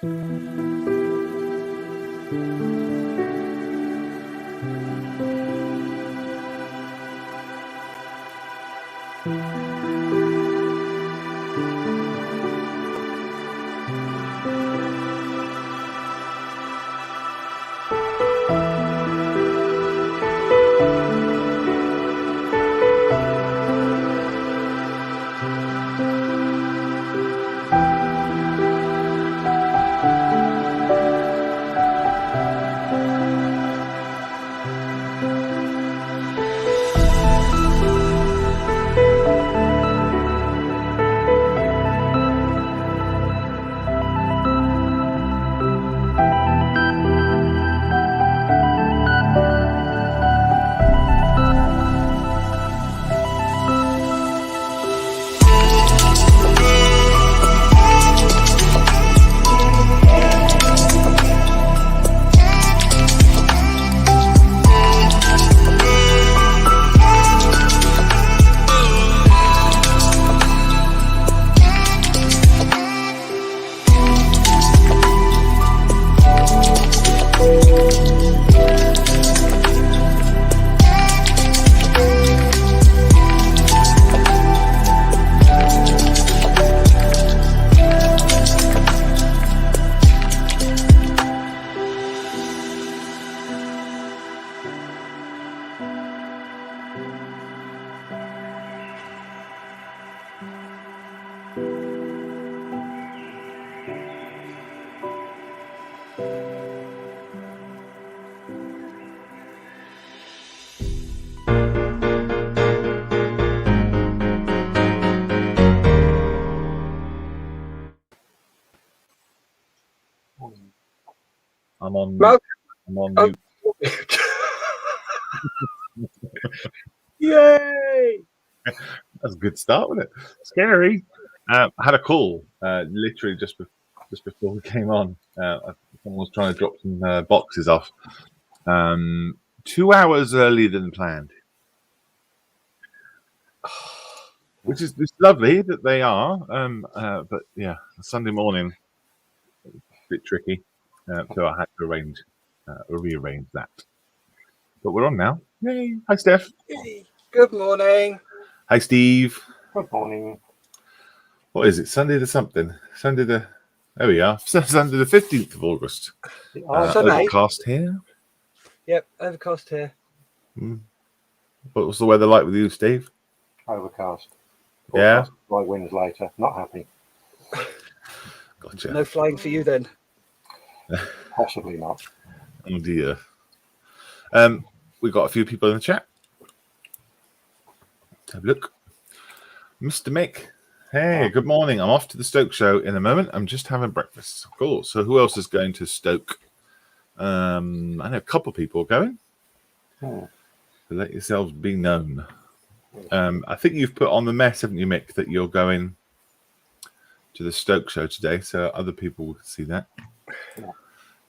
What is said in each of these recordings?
I'm on. Well, I'm on mute. Yay! That's a good start, wasn't it? Scary. I had a call literally just before we came on. Someone was trying to drop some boxes off 2 hours earlier than planned, which is lovely that they are. But yeah, Sunday morning, a bit tricky, so I had to rearrange that. But we're on now. Yay! Hi, Steph. Good morning. Hi, Steve. Good morning. What is it? Sunday the something? There we are. Sunday the 15th of August. Overcast here. Yep, overcast here. What was the weather like with you, Steve? Overcast. Yeah. Light winds later. Not happy. Gotcha. No flying for you then. Possibly not. Oh dear. We've got a few people in the chat. Let's have a look. Mr. Mick. Hey, good morning. I'm off to the Stoke show in a moment. I'm just having breakfast. Cool. So who else is going to Stoke? I know a couple of people going. So let yourselves be known. I think you've put on the mess, haven't you, Mick, that you're going to the Stoke show today, so other people will see that.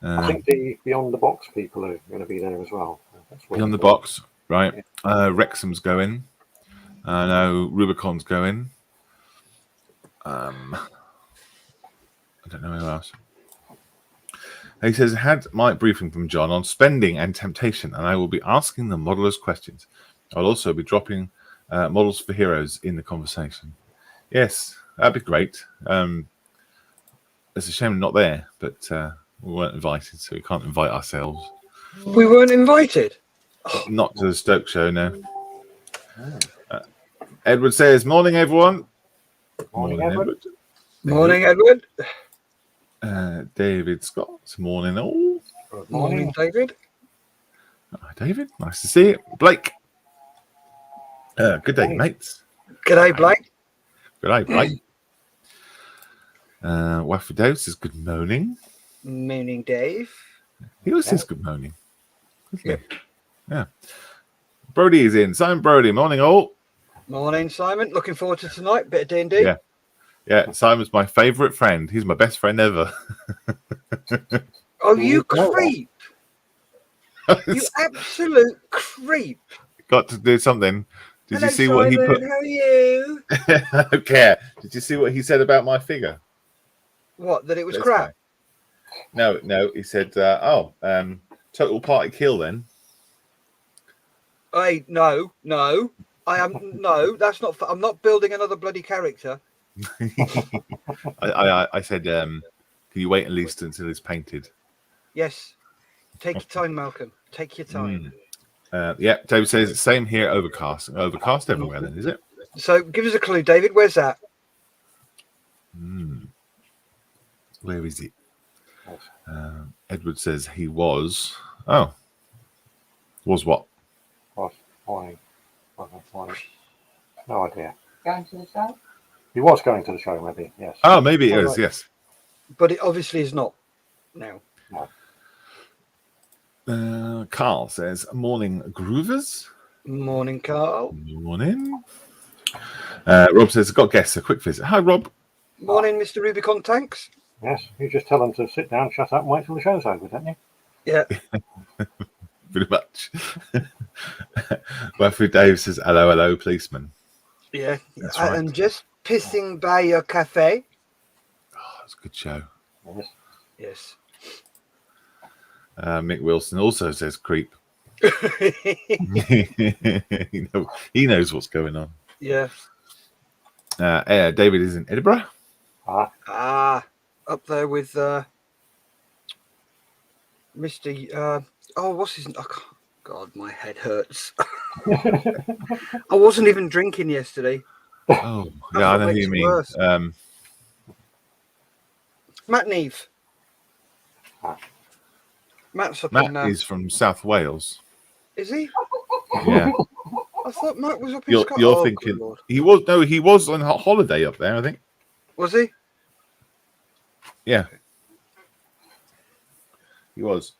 I think the Beyond the Box people are going to be there as well. Beyond the Box, right. Wrexham's going. I know Rubicon's going. I don't know who else. He says, had my briefing from John on spending and temptation, and I will be asking the modelers questions. I'll also be dropping models for heroes in the conversation. Yes, that'd be great. It's a shame I'm not there, but we weren't invited, so we can't invite ourselves. We weren't invited? Not to the Stoke show, no. Edward says, morning, everyone. Morning, Edward. Morning, Edward. David Scott, morning all. Good Morning, David. Hi, David. Nice to see you. Blake. Good day, mates. G'day, Blake. Good day, Blake. Waffle says good morning. Morning, Dave. He always says good morning. Yeah. Brody is in. Simon Brody, morning all. Morning, Simon. Looking forward to tonight. Bit of D&D. Yeah. Simon's my favourite friend. He's my best friend ever. Oh, you creep. You absolute creep. Got to do something. Did Hello, you see Simon, what he put? how are you? I don't care. Did you see what he said about my figure? What, that it was This crap? guy. No. He said, total party kill then. Hey, no. I am no. That's not. I'm not building another bloody character. I said, can you wait at least until it's painted? Yes. Take your time, Malcolm. Take your time. Yeah, David says it's same here. Overcast everywhere. Then is it? So give us a clue, David. Where's that? Where is it? Edward says he was. Oh, was what? Why? No idea. Going to the show? He was going to the show, maybe. Yes. Oh, maybe it is. Right. Yes. But it obviously is not now. Carl says, morning groovers. Morning, Carl. Morning. Rob says, got guests, a quick visit. Hi, Rob. Morning, Mr. Rubicon Tanks. Yes, you just tell them to sit down, shut up, and wait till the show's over, don't you? Yeah. Pretty much. Wafu Dave says, hello, policeman. Yeah. That's right. I'm just pissing by your cafe. Oh, that's a good show. Yes. Mick Wilson also says creep. He knows what's going on. Yeah. David is in Edinburgh. Up there with Mr. What's his? Oh, God, my head hurts. I wasn't even drinking yesterday. Oh, yeah, I know who you mean. Matt Neve. Matt's up Matt in. is from South Wales. Is he? Yeah. I thought Matt was up in You're Scotland. thinking he was on holiday up there, I think. Was he? Yeah. He was.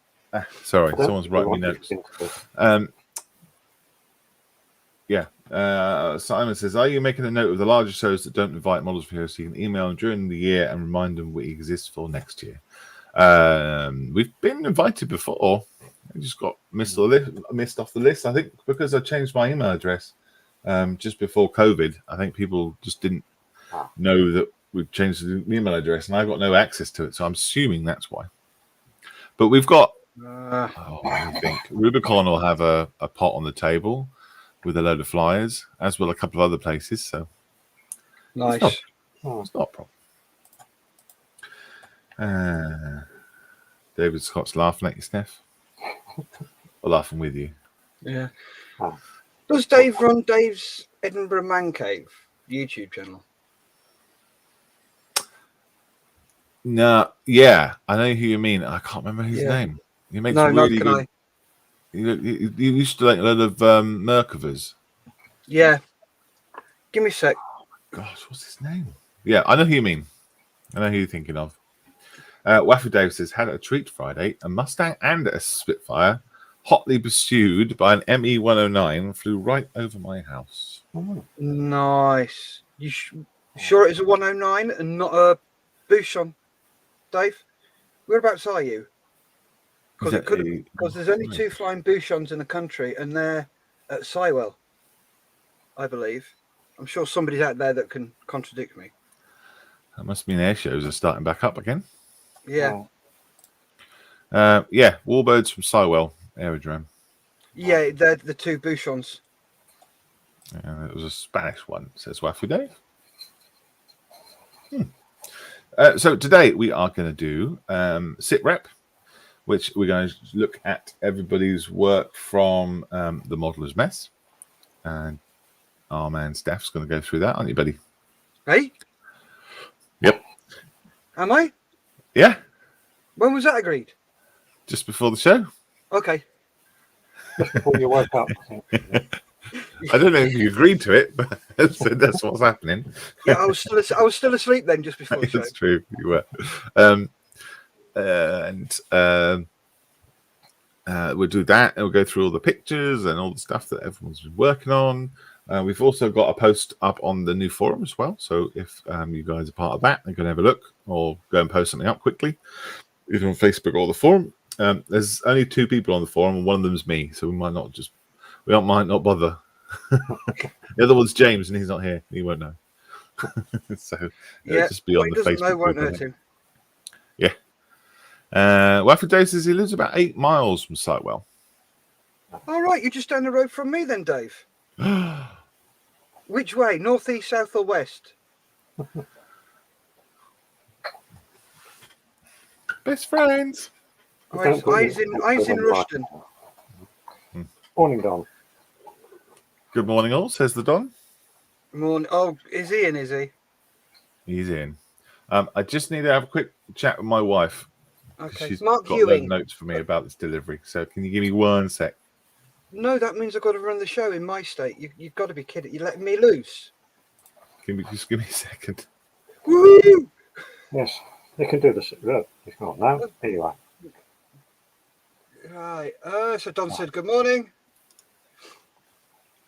Sorry, someone's writing me notes. Simon says, are you making a note of the larger shows that don't invite models for here so you can email them during the year and remind them we exist for next year? We've been invited before. I just got missed off the list, I think, because I changed my email address just before COVID. I think people just didn't know that we've changed the email address, and I've got no access to it, so I'm assuming that's why. But we've got, I think Rubicon will have a pot on the table with a load of flyers, as will a couple of other places. So nice. It's not a problem. David Scott's laughing at you, Steph. Or laughing with you. Yeah. Does Dave run Dave's Edinburgh Man Cave YouTube channel? No, yeah, I know who you mean. I can't remember his name. He makes really good. You used to like a lot of Merkavers. Yeah. Give me a sec. Gosh, what's his name? Yeah, I know who you mean. I know who you're thinking of. Waffle Dave says, had a treat Friday. A Mustang and a Spitfire, hotly pursued by an ME 109, flew right over my house. Nice. You sure it's a 109 and not a Bouchon, Dave? Whereabouts are you? Because there's only 2 flying Bouchons in the country, and they're at Sywell, I believe. I'm sure somebody's out there that can contradict me. That must mean air shows are starting back up again. Yeah. Warbirds from Sywell Aerodrome. Yeah, they're the 2 Bouchons. It was a Spanish one, says Waffle Dave. So today we are going to do sit rep, which we're going to look at everybody's work from the Modeller's Mess. And our man Steph's going to go through that, aren't you, buddy? Hey? Yep. Am I? Yeah. When was that agreed? Just before the show. Okay. Just before you woke up, I think. I don't know if you agreed to it, but that's what's happening. Yeah, I was still asleep then, just before the show. That's true. You were. We'll do that, and we'll go through all the pictures and all the stuff that everyone's been working on. We've also got a post up on the new forum as well. So if you guys are part of that, you can have a look or go and post something up quickly, either on Facebook or the forum. There's only 2 people on the forum, and one of them is me, so we might not bother. The other one's James, and he's not here. He won't know. So just be on the Facebook. Won't hurt him. Yeah. Waffle Dave says he lives about 8 miles from Sitewell. All right, you're just down the road from me then, Dave. Which way? North, east, south, or west? Best friends. Eyes in Rushden. Morning, Don. Good morning, all, says the Don. Morning. Oh, is he in, is he? He's in. I just need to have a quick chat with my wife. Okay. She's Mark got Ewing. those notes for me about this delivery. So can you give me 1 sec? No, that means I've got to run the show in my state. You've got to be kidding. You're letting me loose. Just give me a second. Woo! Yes, they can do this. It's not now. Here you are. Right. So Don said good morning.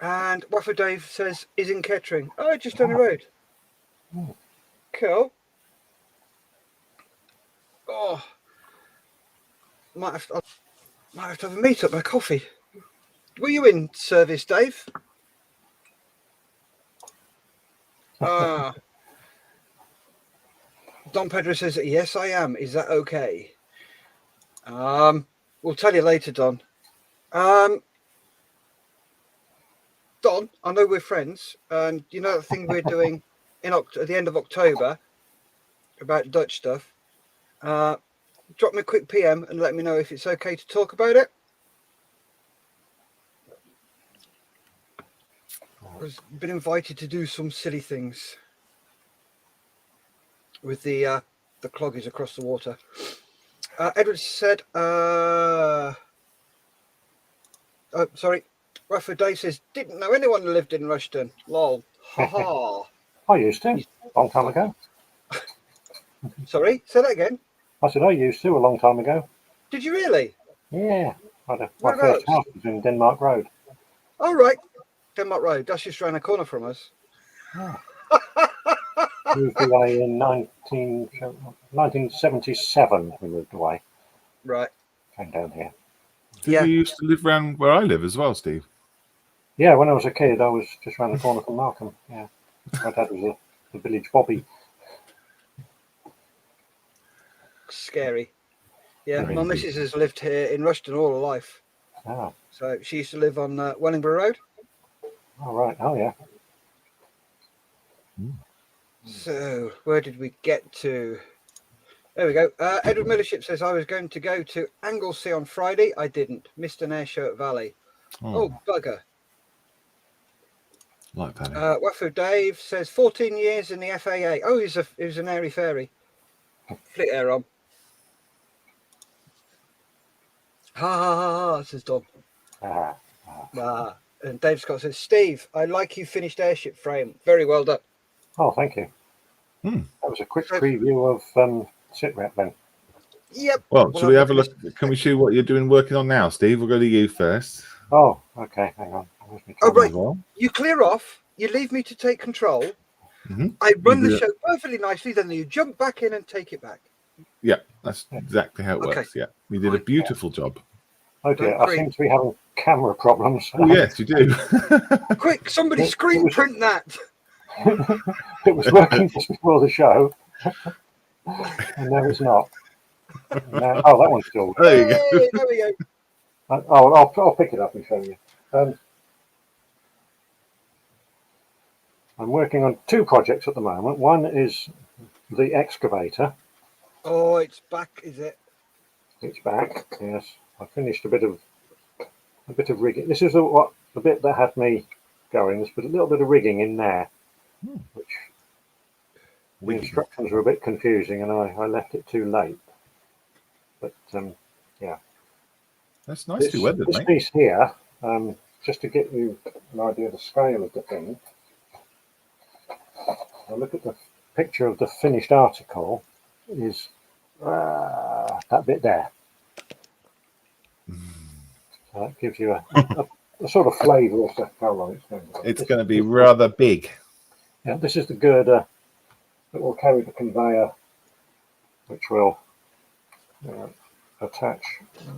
And Waffle Dave says is in Kettering. Oh, just down the road. Cool. Oh, might have to have a meet up my coffee. Were you in service, Dave? Don Pedro says yes, I am. Is that okay? We'll tell you later, Don. Don, I know we're friends, and you know the thing we're doing at the end of October about Dutch stuff. Drop me a quick PM and let me know if it's okay to talk about it. I've been invited to do some silly things with the cloggies across the water. Edward said, sorry. Rafa Dave says, didn't know anyone who lived in Rushden. Lol. Ha ha. I used to, a long time ago. Sorry, say that again. I said I used to a long time ago. Did you really? Yeah. My first house was in Denmark Road. All right. Denmark Road. That's just around the corner from us. Yeah. Moved away in 1977. We moved away. Right. Came down here. Did you used to live around where I live as well, Steve? Yeah, when I was a kid, I was just around the corner from Markham. Yeah. My dad was a village bobby. Scary. Yeah, my missus has lived here in Rushden all her life. Ah. So she used to live on Wellingborough Road. Oh, right. Oh, yeah. So where did we get to? There we go. Edward Millership says, I was going to go to Anglesey on Friday. I didn't. Missed an air show at Valley. Oh bugger. Like Valley. Wafu Dave says, 14 years in the FAA. Oh, he was an airy fairy. Flick air on. Ha ha ha ha, says Don. And Dave Scott says, Steve, I like you finished airship frame. Very well done. Oh, thank you. That was a quick preview of SITREP then. Yep. Well, shall we have a look? Can we see what you're doing working on now, Steve? We'll go to you first. Oh, okay. Hang on. Oh, right. You clear off. You leave me to take control. I run the show perfectly nicely. Then you jump back in and take it back. Yeah, that's exactly how it works. Yeah, you did a beautiful job. Oh dear, I seem to be having camera problems. Oh yes, you do. Quick, somebody screen print that. It was working just before the show, and now it's not. Now, oh, that one's still. There you go. There we go. I'll pick it up and show you. I'm working on 2 projects at the moment. One is the excavator. Oh, it's back, is it? It's back. Yes, I finished a bit of rigging. This is the bit that had me going. There's a little bit of rigging in there, which the instructions were a bit confusing, and I left it too late. But yeah, that's nicely weathered, this mate. piece here, just to get you an idea of the scale of the thing. I'll look at the picture of the finished article. Is that bit there? So that gives you a sort of flavour of how long it's going to be. It's going to be rather big. Yeah, this is the girder that will carry the conveyor, which will attach.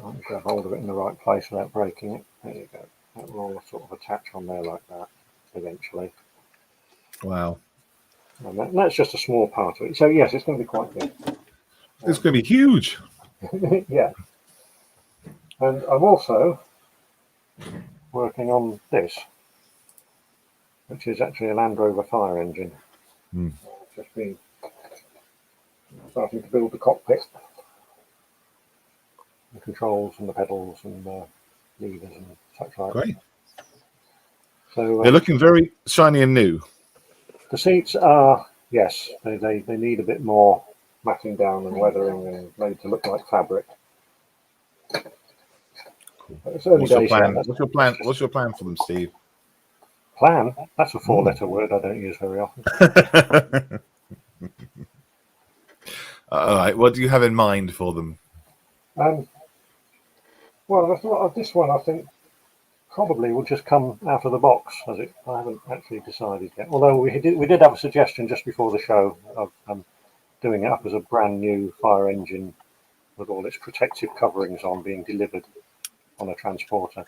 I'll grab hold of it in the right place without breaking it. There you go. That will all sort of attach on there like that eventually. Wow. And that's just a small part of it. So yes, it's going to be quite big. It's going to be huge. Yeah. And I'm also working on this, which is actually a Land Rover fire engine. Just been starting to build the cockpit, the controls and the pedals and the levers and such like. Great. So They're looking very shiny and new. the seats are, yes, they need a bit more matting down and weathering and made to look like fabric. Cool. It's early What's your days plan? yet. What's your plan? What's your plan for them, Steve? Plan? That's a four-letter word I don't use very often. All right. What do you have in mind for them? Well, I thought of this one. I think probably will just come out of the box. I haven't actually decided yet. Although we did have a suggestion just before the show of doing it up as a brand new fire engine with all its protective coverings on, being delivered on a transporter.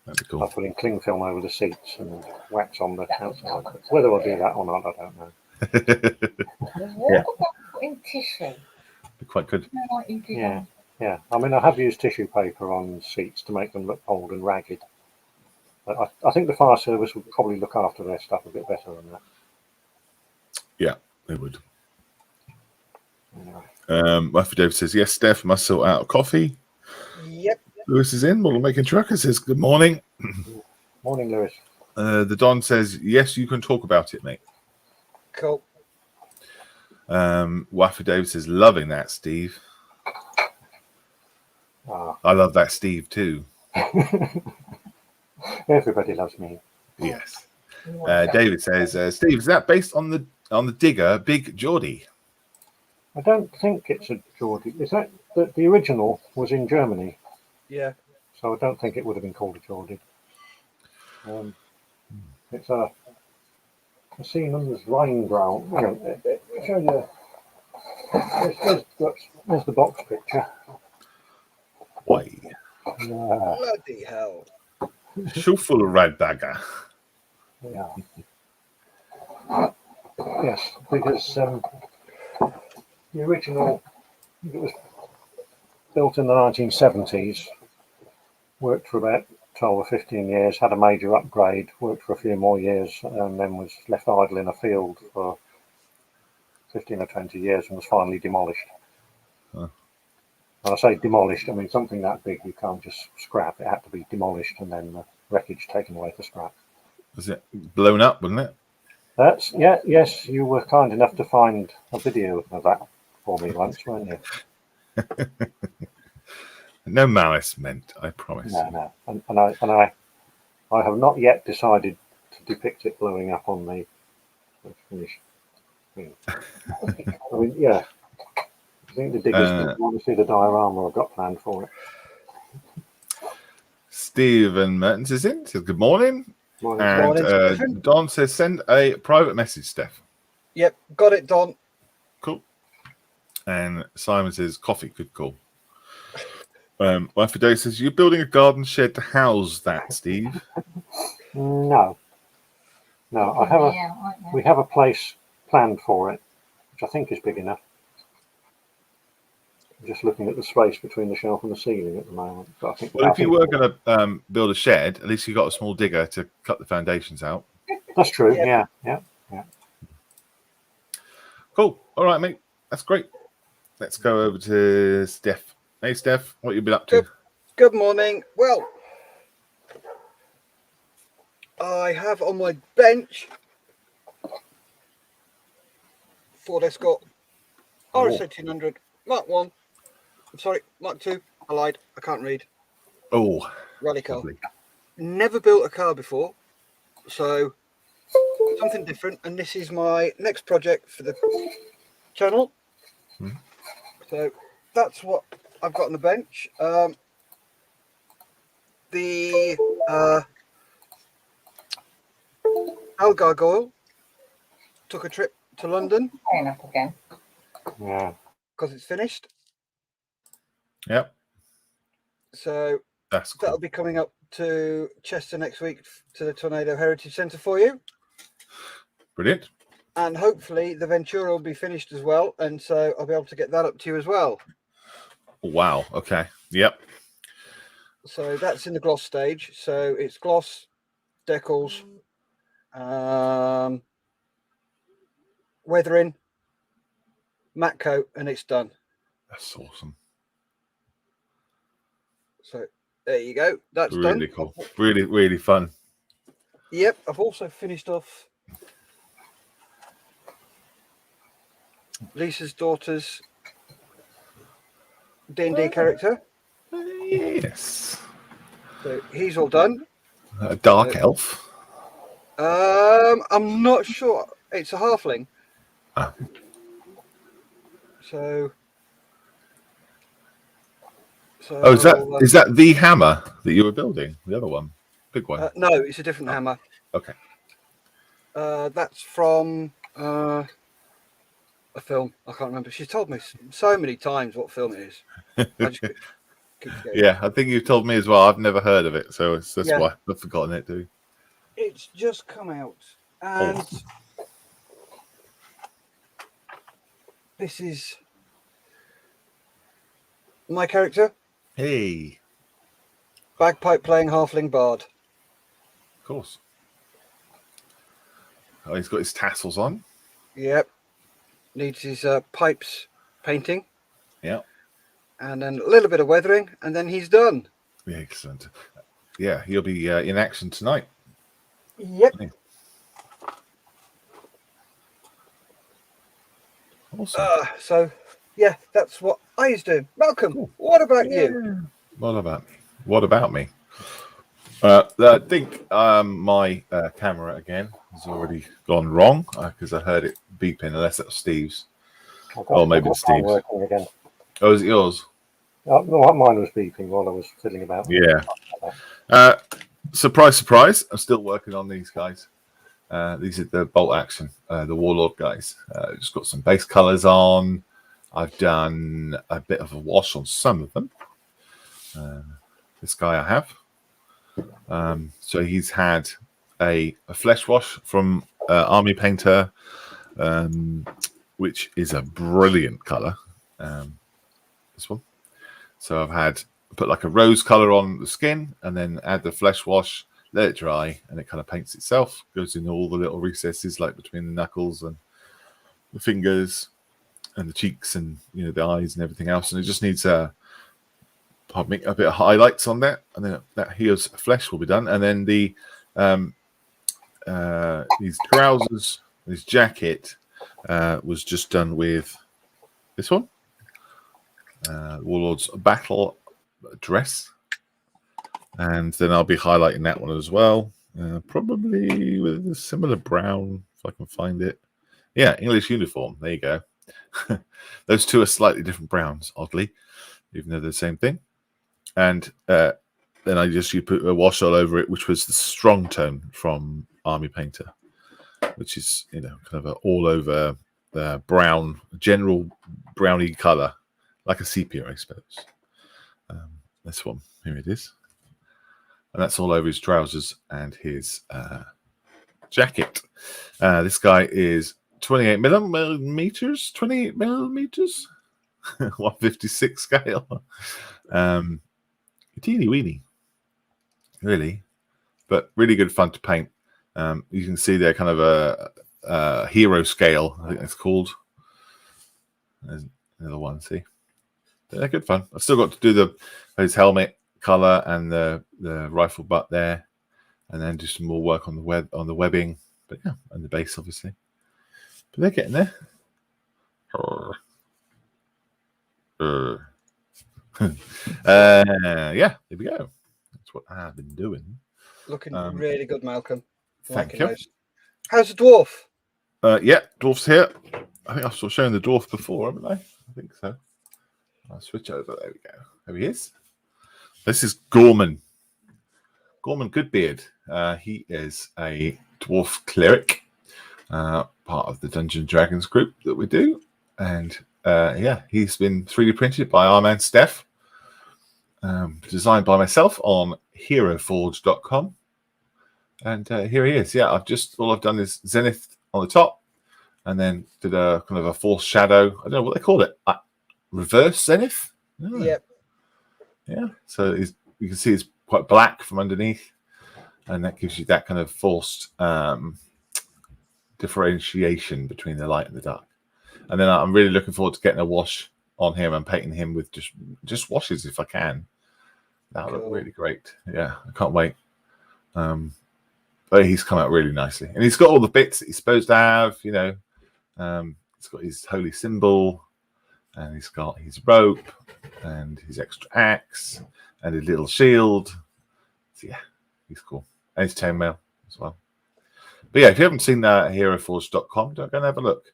That'd be cool. By putting cling film over the seats and wax on the outside. Whether I'll do that or not, I don't know. Yeah. Putting tissue. Be quite good. Yeah. I mean, I have used tissue paper on seats to make them look old and ragged. But I think the fire service would probably look after their stuff a bit better than that. Yeah, they would. Anyway. Wifey David says, yes, Steph, must sort out coffee. Yep. Lewis is in. Model Making Trucker says, good morning. Morning, Lewis. The Don says, yes, you can talk about it, mate. Cool. Wifey David says, loving that, Steve. I love that Steve too. Everybody loves me. Yes. David says, Steve, is that based on the digger Big Geordie? I don't think it's a Geordie. Is that the original was in Germany? Yeah. So I don't think it would have been called a Geordie. It's a Siemens Rheingrau. Hang on, I'll show you. There's the box picture. Why? Bloody hell. Schuffelradbagger. Yeah. Yes, because the original, it was built in the 1970s, worked for about 12 or 15 years, had a major upgrade, worked for a few more years, and then was left idle in a field for 15 or 20 years and was finally demolished. Huh. When I say demolished, I mean something that big you can't just scrap. It had to be demolished and then the wreckage taken away for scrap. Was it blown up, wasn't it? Yes, you were kind enough to find a video of that for me once, weren't you? No malice meant, I promise. No. And I have not yet decided to depict it blowing up on the finish. I mean, yeah. I think the diggers want to see the diorama I've got planned for it. Stephen Mertens is in. Says good morning. Morning, Don says send a private message, Steph. Yep, got it, Don. Cool. And Simon says coffee, good call. Wifey Day says you're building a garden shed to house that, Steve. No. We have a place planned for it, which I think is big enough. I'm just looking at the space between the shelf and the ceiling at the moment. But I think, well, if you were going to build a shed, at least you got a small digger to cut the foundations out. That's true. Yeah. Cool. All right, mate. That's great. Let's go over to Steph. Hey, Steph, what you been up to? Good morning. Well, I have on my bench Ford Escort RS 1800 Mark 1. I'm sorry, Mark 2. I lied. I can't read. Oh, rally car. lovely. Never built a car before, so something different. And this is my next project for the channel. So that's what I've got on the bench. The Al Gargoyle took a trip to London. Up again. Yeah. Because it's finished. Yep. So That's cool. that'll be coming up to Chester next week to the Tornado Heritage Centre for you. Brilliant. And hopefully the Ventura will be finished as well. And so I'll be able to get that up to you as well. Wow. Okay. Yep. So that's in the gloss stage. So it's gloss, decals, weathering, matte coat, and it's done. That's awesome. So there you go. That's Really done. cool. Really, really fun. Yep. I've also finished off Lisa's daughter's D&D character. Yes. So he's all done. A dark elf. I'm not sure. It's a halfling. Ah. So. Oh, is that the hammer that you were building? The other one, big one. No, it's a different hammer. Okay. That's from a film. I can't remember. She told me so many times what film it is. I just keep forgetting. Yeah, I think you told me as well. I've never heard of it, so that's why I've forgotten it too. It's just come out, and this is my character. Hey. Bagpipe playing halfling bard. Of course. Oh, he's got his tassels on. Yep. Needs his pipes painting. Yeah. And then a little bit of weathering, and then he's done. Yeah, excellent. Yeah, he'll be in action tonight. Yep. Awesome. So, yeah, that's what I was doing. Malcolm, cool. What about you? What about me? I think my camera again has already gone wrong because I heard it beeping, unless that was Steve's. Or maybe it's Steve's. Working again. Oh, is it yours? No, mine was beeping while I was fiddling about. Yeah. Surprise, surprise. I'm still working on these guys. These are the bolt action, the warlord guys. Just got some base colors on. I've done a bit of a wash on some of them. This guy I have. So he's had a flesh wash from Army Painter, which is a brilliant color. This one. So I've put like a rose color on the skin and then add the flesh wash, let it dry, and it kind of paints itself. Goes in all the little recesses, like between the knuckles and the fingers and the cheeks and the eyes and everything else. And it just needs a bit of highlights on that, and then that here's flesh will be done. And then the these trousers, this jacket was just done with this one. Warlord's battle dress, and then I'll be highlighting that one as well, probably with a similar brown if I can find it. Yeah, English uniform, there you go. Those two are slightly different browns, oddly, even though they're the same thing. And then you put a wash all over it, which was the strong tone from Army Painter, which is kind of an all over brown, general browny color, like a sepia, I suppose. This one, here it is. And that's all over his trousers and his jacket. This guy is 28 millimeters, 156 scale. Teeny weeny, really, but really good fun to paint. You can see there kind of a hero scale, I think it's called. There's another one, see? They're good fun. I've still got to do his helmet color and the rifle butt there, and then do some more work on the webbing, but yeah, and the base obviously. But they're getting there. Yeah, there we go. That's what I've been doing. Looking really good, Malcolm. Thank you. Those. How's the dwarf? Yeah, dwarf's here. I think I've shown the dwarf before, haven't I? I think so. I'll switch over. There we go. There he is. This is Gorman. Gorman Goodbeard. He is a dwarf cleric, part of the Dungeons and Dragons group that we do. And yeah, he's been 3D printed by our man Steph, designed by myself on heroforge.com. And here he is. Yeah, all I've done is Zenith on the top, and then did a kind of a false shadow. I don't know what they call it. Reverse Zenith, Oh, Yep. yeah. So you can see it's quite black from underneath, and that gives you that kind of forced differentiation between the light and the dark. And then I'm really looking forward to getting a wash on him and painting him with just washes if I can. That'll look really great. Yeah, I can't wait. But he's come out really nicely, and he's got all the bits that he's supposed to have. You know, he's got his holy symbol, and he's got his rope, and his extra axe, and his little shield. So yeah, he's cool, and his chainmail as well. But yeah, if you haven't seen heroforge.com, don't go and have a look.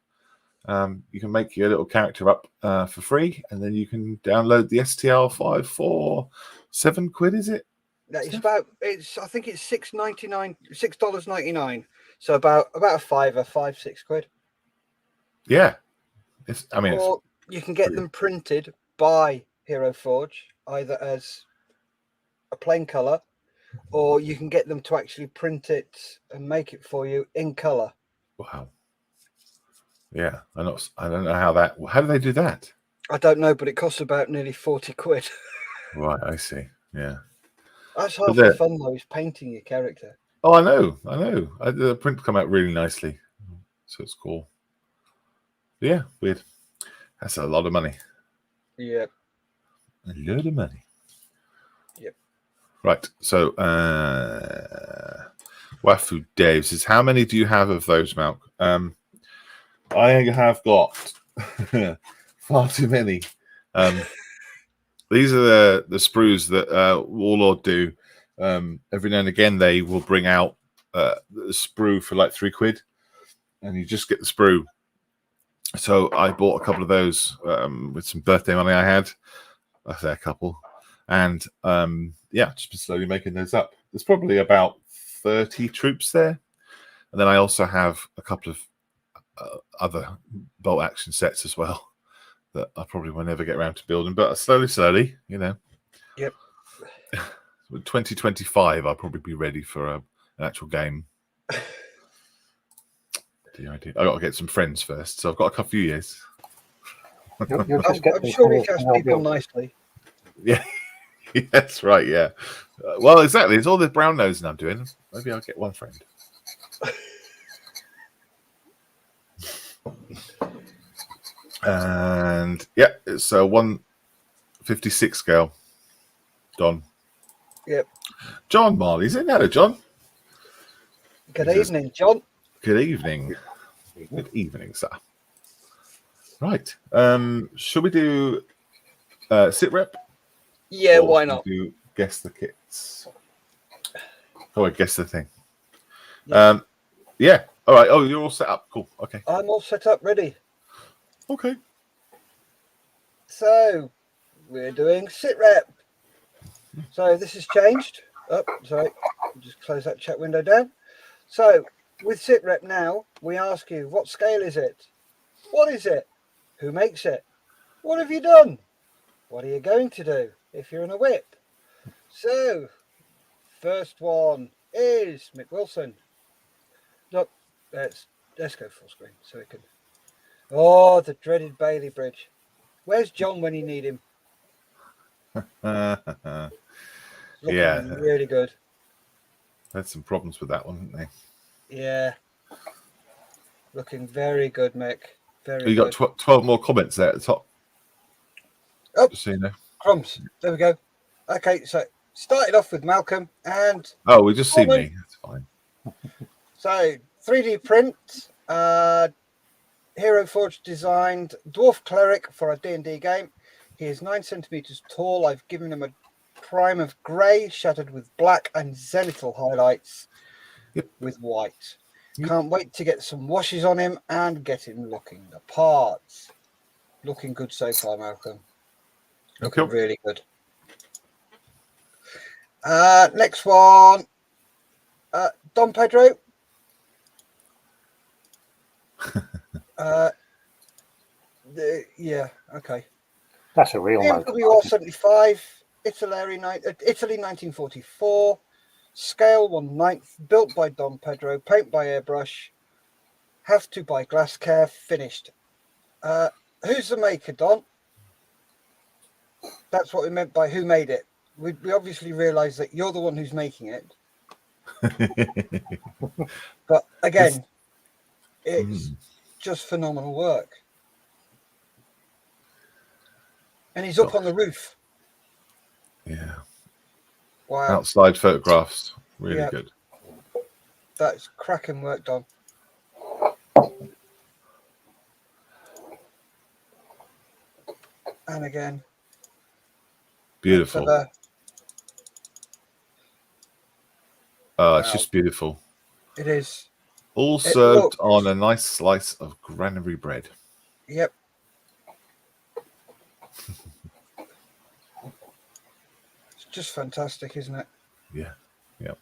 You can make your little character up for free, and then you can download the STL5 for £7, is it? It's about I think it's $6.99. So about a fiver, 5-6 quid. Yeah. Or you can get them printed by Hero Forge, either as a plain colour, or you can get them to actually print it and make it for you in colour. Wow. Yeah, I don't know how do they do that? I don't know, but it costs about nearly 40 quid. Right, I see. Yeah. That's half the fun though, is painting your character. Oh, I know. The print come out really nicely, so it's cool. Yeah, weird. That's a lot of money. Yeah. A load of money. Yep. Right. So, Wafu Dave says, how many do you have of those, Malk? I have got far too many. These are the sprues that Warlord do. Every now and again, they will bring out the sprue for like £3, and you just get the sprue. So I bought a couple of those with some birthday money I had. I say a couple, and just been slowly making those up. There's probably about 30 troops there, and then I also have a couple of other bolt action sets as well that I probably will never get around to building, but slowly, you know. Yep. With 2025, I'll probably be ready for an actual game. The idea. I got to get some friends first, so I've got a few years. I'm sure you catch people nicely. Yeah, that's right. Yeah. Well, exactly. It's all the brown nosing I'm doing. Maybe I'll get one friend. And yeah, it's a 156 scale. Don. Yep. John Marley's in. Hello, John. Good evening, John. Good evening. Good evening, sir. Right. Should we do sit rep? Yeah, why not? Do guess the kits. Oh, I guess the thing. Yeah. Yeah. All right. Oh, you're all set up. Cool. Okay. I'm all set up, ready. Okay. So we're doing sit rep. So this has changed. Oh, sorry. Just close that chat window down. So with sit rep now, we ask you, what scale is it? What is it? Who makes it? What have you done? What are you going to do if you're in a whip? So first one is Mick Wilson. Look, let's go full screen so we can. Oh, the dreaded Bailey Bridge. Where's John when you need him? Yeah, really good. Had some problems with that one, didn't they? Yeah, looking very good, Mick. Very. You got 12 more comments there at the top. Oh, just so you know. Crumbs. There we go. Okay, so started off with Malcolm and. Oh, we just see me. That's fine. So 3D print. Hero Forge designed dwarf cleric for a D&D game. He is 9 centimeters tall. I've given him a prime of grey, shadowed with black and zenithal highlights with white. Can't wait to get some washes on him and get him looking the parts. Looking good so far, Malcolm. Looking really good. Next one, Don Pedro. Yeah, okay. That's a real MWR 75, Italy 1944, scale 1/9, built by Don Pedro, paint by airbrush, have to by glass care, finished. Who's the maker, Don? That's what we meant by who made it. We obviously realise that you're the one who's making it. But again, it's just phenomenal work. And he's up on the roof. Yeah. Wow. Outside photographs. Really good. That's cracking work done. And again. Beautiful. It's just beautiful. It is. All served on a nice slice of granary bread. Yep. It's just fantastic, isn't it? Yeah. Yep.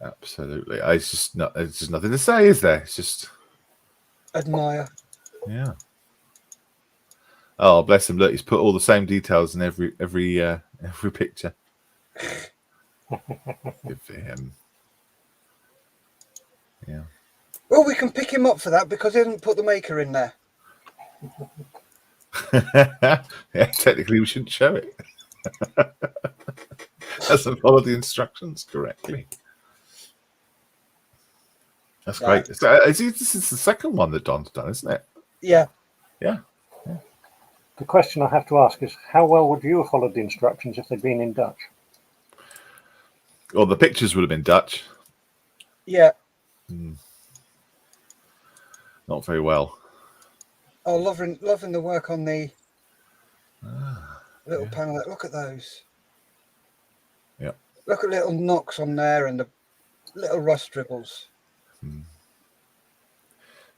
Absolutely. It's just nothing to say, is there? It's just admire. Yeah. Oh, bless him! Look, he's put all the same details in every picture. Good for him. Yeah. Well, we can pick him up for that because he didn't put the maker in there. Yeah, technically we shouldn't show it. Doesn't follow the instructions correctly. That's great. So, this is the second one that Don's done, isn't it? Yeah. Yeah. The question I have to ask is, how well would you have followed the instructions if they'd been in Dutch? Well, the pictures would have been Dutch. Yeah. Not very well. Oh, loving the work on the little panel. Look at those. Yeah. Look at little knocks on there and the little rust dribbles.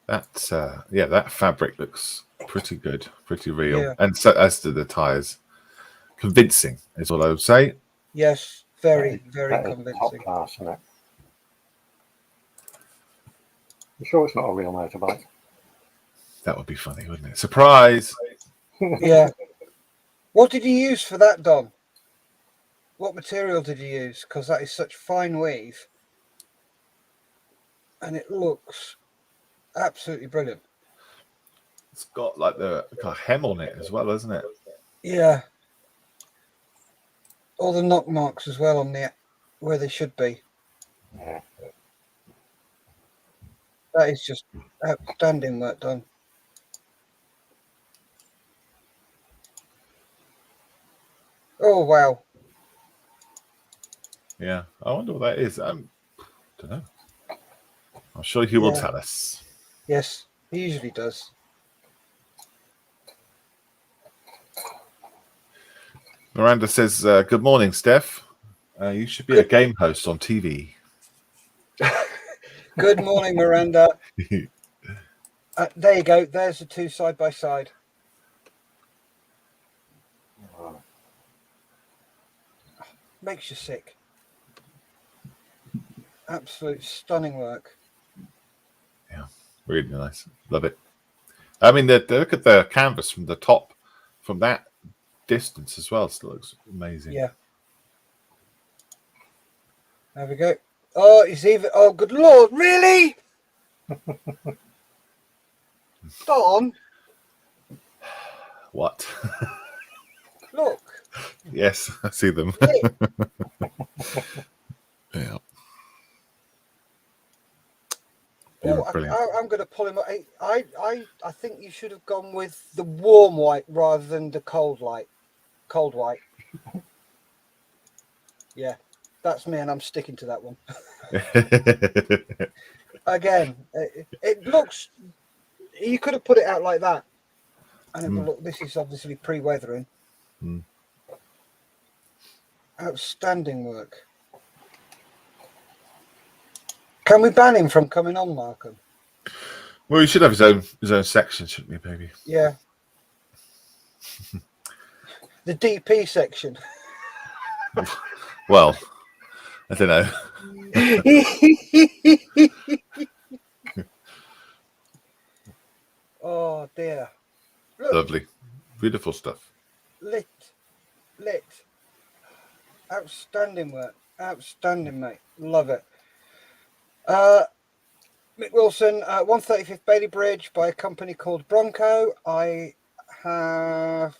That fabric looks pretty good, pretty real, Yeah. and so as do the tires. Convincing is all I would say. Yes, very convincing. Top class, isn't it? I'm sure it's not a real motorbike. That would be funny, wouldn't it? Surprise! Yeah. What did you use for that, Don? What material did you use? Because that is such fine weave, and it looks absolutely brilliant. It's got like a hem on it as well, isn't it? Yeah. All the knock marks as well on the where they should be. Yeah. That is just outstanding work done. Oh wow. Yeah. I wonder what that is. Don't know. I'm sure he will tell us. Yes, he usually does. Miranda says, "Good morning, Steph. You should be a game host on TV." Good morning, Miranda. There you go. There's the two side by side. Makes you sick. Absolute stunning work. Yeah, really nice. Love it. I mean, look at the canvas from the top, from that distance as well. Still looks amazing. Yeah. There we go. Oh, he's even. Oh, good Lord! Really? Don. What? Look. Yes, I see them. Yeah. Oh, Brilliant. I'm going to pull him up. I think you should have gone with the warm white rather than the cold white. Cold white. Yeah, that's me, and I'm sticking to that one. Again, it looks. You could have put it out like that, and look, this is obviously pre-weathering. Outstanding work. Can we ban him from coming on, Markham? Well, he should have his own section, shouldn't he, baby? Yeah. The DP section. Well, I don't know. Oh dear. Look, Lovely, beautiful stuff. lit. Outstanding work. Outstanding, mate. Love it. Mick Wilson, 135th Bailey Bridge by a company called Bronco. I have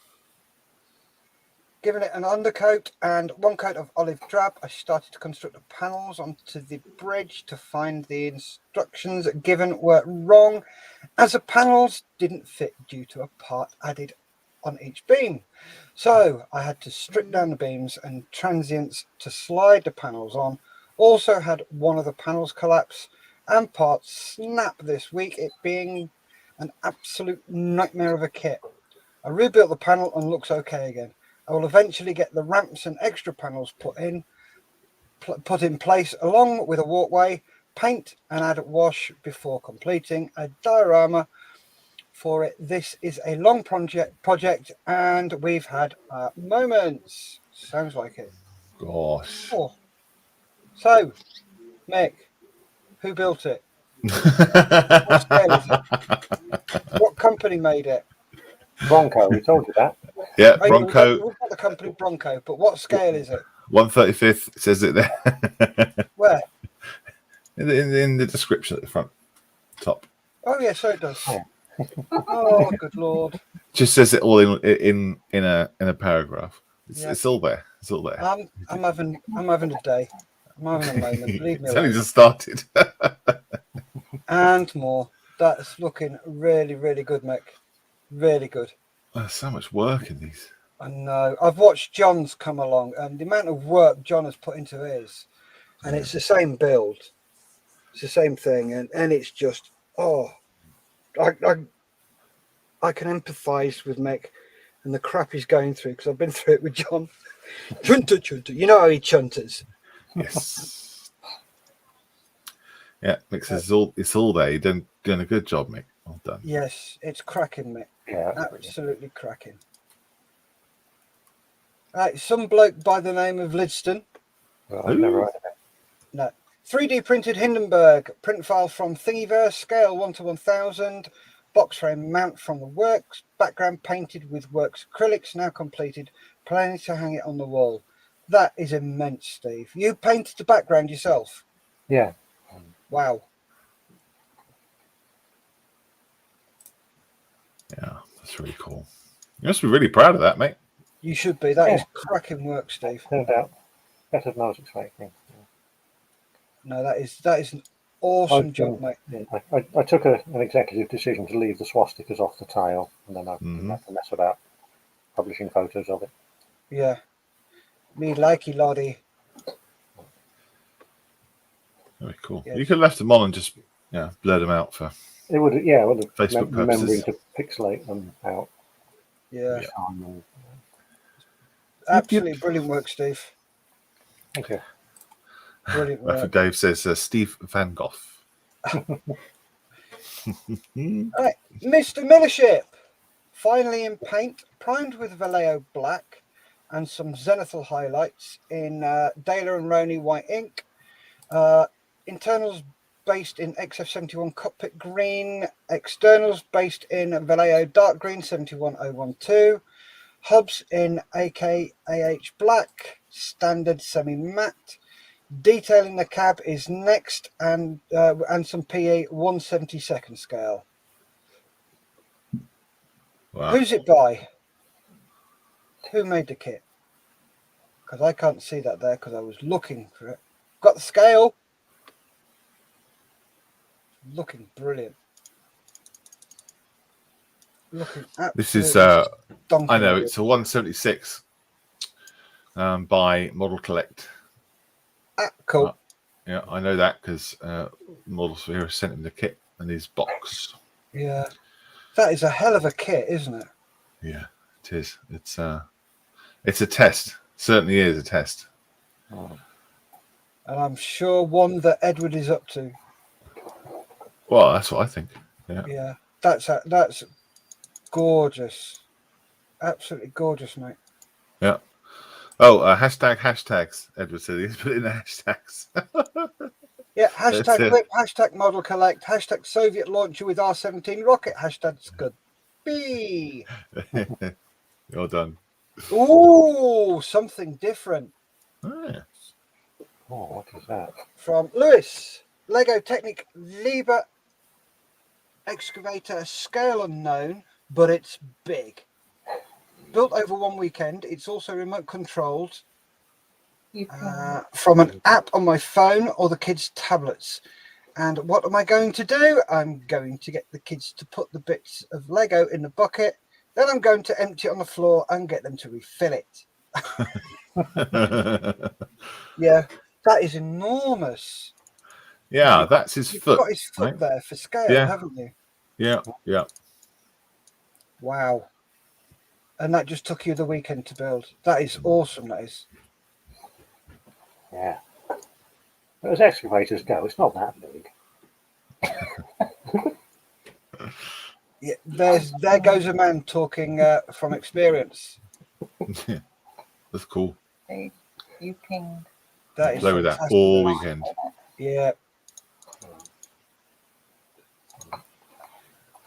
given it an undercoat and 1 coat of olive drab. I started to construct the panels onto the bridge to find the instructions given were wrong, as the panels didn't fit due to a part added on each beam. So I had to strip down the beams and transients to slide the panels on. Also had one of the panels collapse and parts snap this week, it being an absolute nightmare of a kit. I rebuilt the panel and looks okay again. I will eventually get the ramps and extra panels put in place, along with a walkway, paint and add wash before completing a diorama for it. This is a long project and we've had moments. Sounds like it. Gosh. Oh. So, Mick, who built it? What scale is it? What company made it? Bronco, we told you that. Yeah, Oh, Bronco. we've got the company Bronco, but what scale is it? 1/35 says it there. Where? in the description at the front, top. Oh yeah, so it does. Yeah. Oh good lord! Just says it all in a paragraph. Yeah. It's all there. It's all there. I'm having a day. I'm having a moment. Leave me It's only alone. just started. And more. That's looking really, really good, Mick. Really good. There's so much work in these. I know. I've watched John's come along, and the amount of work John has put into his, and it's the same build. It's the same thing, and it's just I can empathise with Mick and the crap he's going through because I've been through it with John. Chunter. You know how he chunters. Yes. Yeah, Mick says it's all there. You're doing a good job, Mick. Well done. Yes, it's cracking, Mick. Yeah, Absolutely cracking. Right, some bloke by the name of Lidston. well, I've never heard of it. No. 3D printed Hindenburg. Print file from Thingiverse. Scale 1:1000. Box frame mount from the works. Background painted with works acrylics. Now completed. Planning to hang it on the wall. That is immense, Steve. You painted the background yourself? Yeah. Wow. Yeah, that's really cool. You must be really proud of that, mate. You should be. That is Yeah. cracking work, Steve. Turned out better than I was expecting. No, that is an awesome job, mate. Yeah, I took an executive decision to leave the swastikas off the tail, and then I didn't have to mess about publishing photos of it. Yeah. Me likey lottie. Very cool. Yes. You could have left them on and just blurred them out for. It would, yeah, I would have Facebook remembering purposes. to pixelate them out. Yeah. each time and- Absolutely brilliant work, Steve. Thank you. Brilliant That's work. what Dave says. Steve Van Gogh. Right, Mr. Millership, finally in paint, primed with Vallejo black and some zenithal highlights in Dale and Roney white ink. Internals based in XF71 cockpit green. Externals based in Vallejo dark green 71012. Hubs in AKAH black, standard semi-matte. Detailing the cab is next, and some PE 1/72 scale. Wow. Who's it by? Who made the kit? Because I can't see that there because I was looking for it. Got the scale. Looking brilliant. Looking This is donkey I know good. it's a 176 by Model Collect. Cool. Yeah, I know that because Model Sphere sent him the kit and his box. Yeah, that is a hell of a kit, isn't it? Yeah, it is. It's a test. Certainly is a test. Oh, And I'm sure one that Edward is up to. Well, that's what I think. Yeah. Yeah, that's gorgeous. Absolutely gorgeous, mate. Yeah. Oh, hashtags. Edward said he's put in the hashtags. Yeah, That's hashtag it. whip, hashtag model collect, hashtag Soviet launcher with R17 rocket, hashtag scud. B. Well done. Ooh, something different Oh, yeah. what is that? from Lewis. Lego Technic Liber excavator, scale unknown, but it's big. Built over one weekend. It's also remote controlled from an app on my phone or the kids' tablets. And what am I going to do? I'm going to get the kids to put the bits of Lego in the bucket. Then I'm going to empty it on the floor and get them to refill it. Yeah, that is enormous. Yeah, that's his You've foot. got his foot right? there for scale, Yeah. haven't you? Yeah, yeah. Wow. And that just took you the weekend to build. That is awesome, that is. Yeah. But as excavators go, it's not that big. Yeah, there goes a man talking from experience. That's cool. You pinged. That is Play with that fantastic. all weekend. Yeah.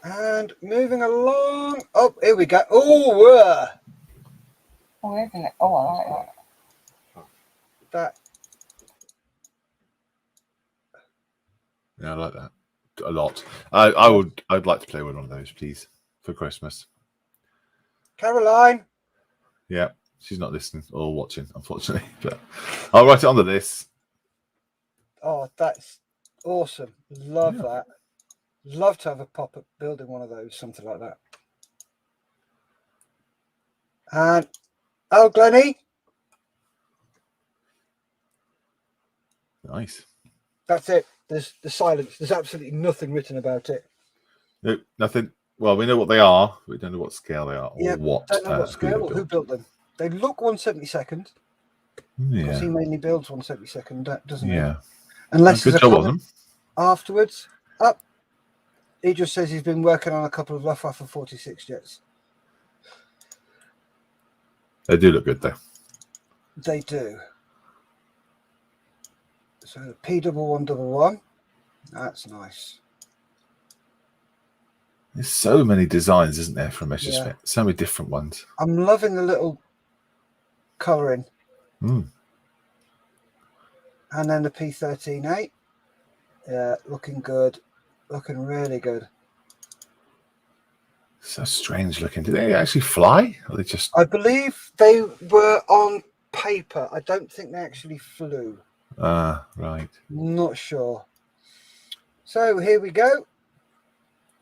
And moving along. Oh, here we go. Oh, Oh, isn't it? Oh, I like that. that. Yeah, I like that a lot. I'd like to play with one of those, please, for Christmas. Caroline. Yeah, she's not listening or watching, unfortunately, but I'll write it on the list. Oh, that's awesome. Love that. Love to have a pop up building one of those, something like that. And Glennie. Nice. That's it. There's the silence. There's absolutely nothing written about it. No, nothing. Well, we know what they are. We don't know what scale they are or Yeah, what. don't know what scale or who built. built them. They look 1/72nd. Yeah. Because he mainly builds 1/72nd, doesn't he? Yeah. Unless Good there's a job on comment them. afterwards. Up. He just says he's been working on a couple of Luftwaffe 46 jets. They do look good, though. They do. So the P1111. That's nice. There's so many designs, isn't there, from Messerschmitt? Yeah. So many different ones. I'm loving the little colouring. Mm. And then the P13A. Yeah, looking good. Looking really good. So strange looking. Do they actually fly? Or they just... I believe they were on paper. I don't think they actually flew. right. Not sure. So here we go.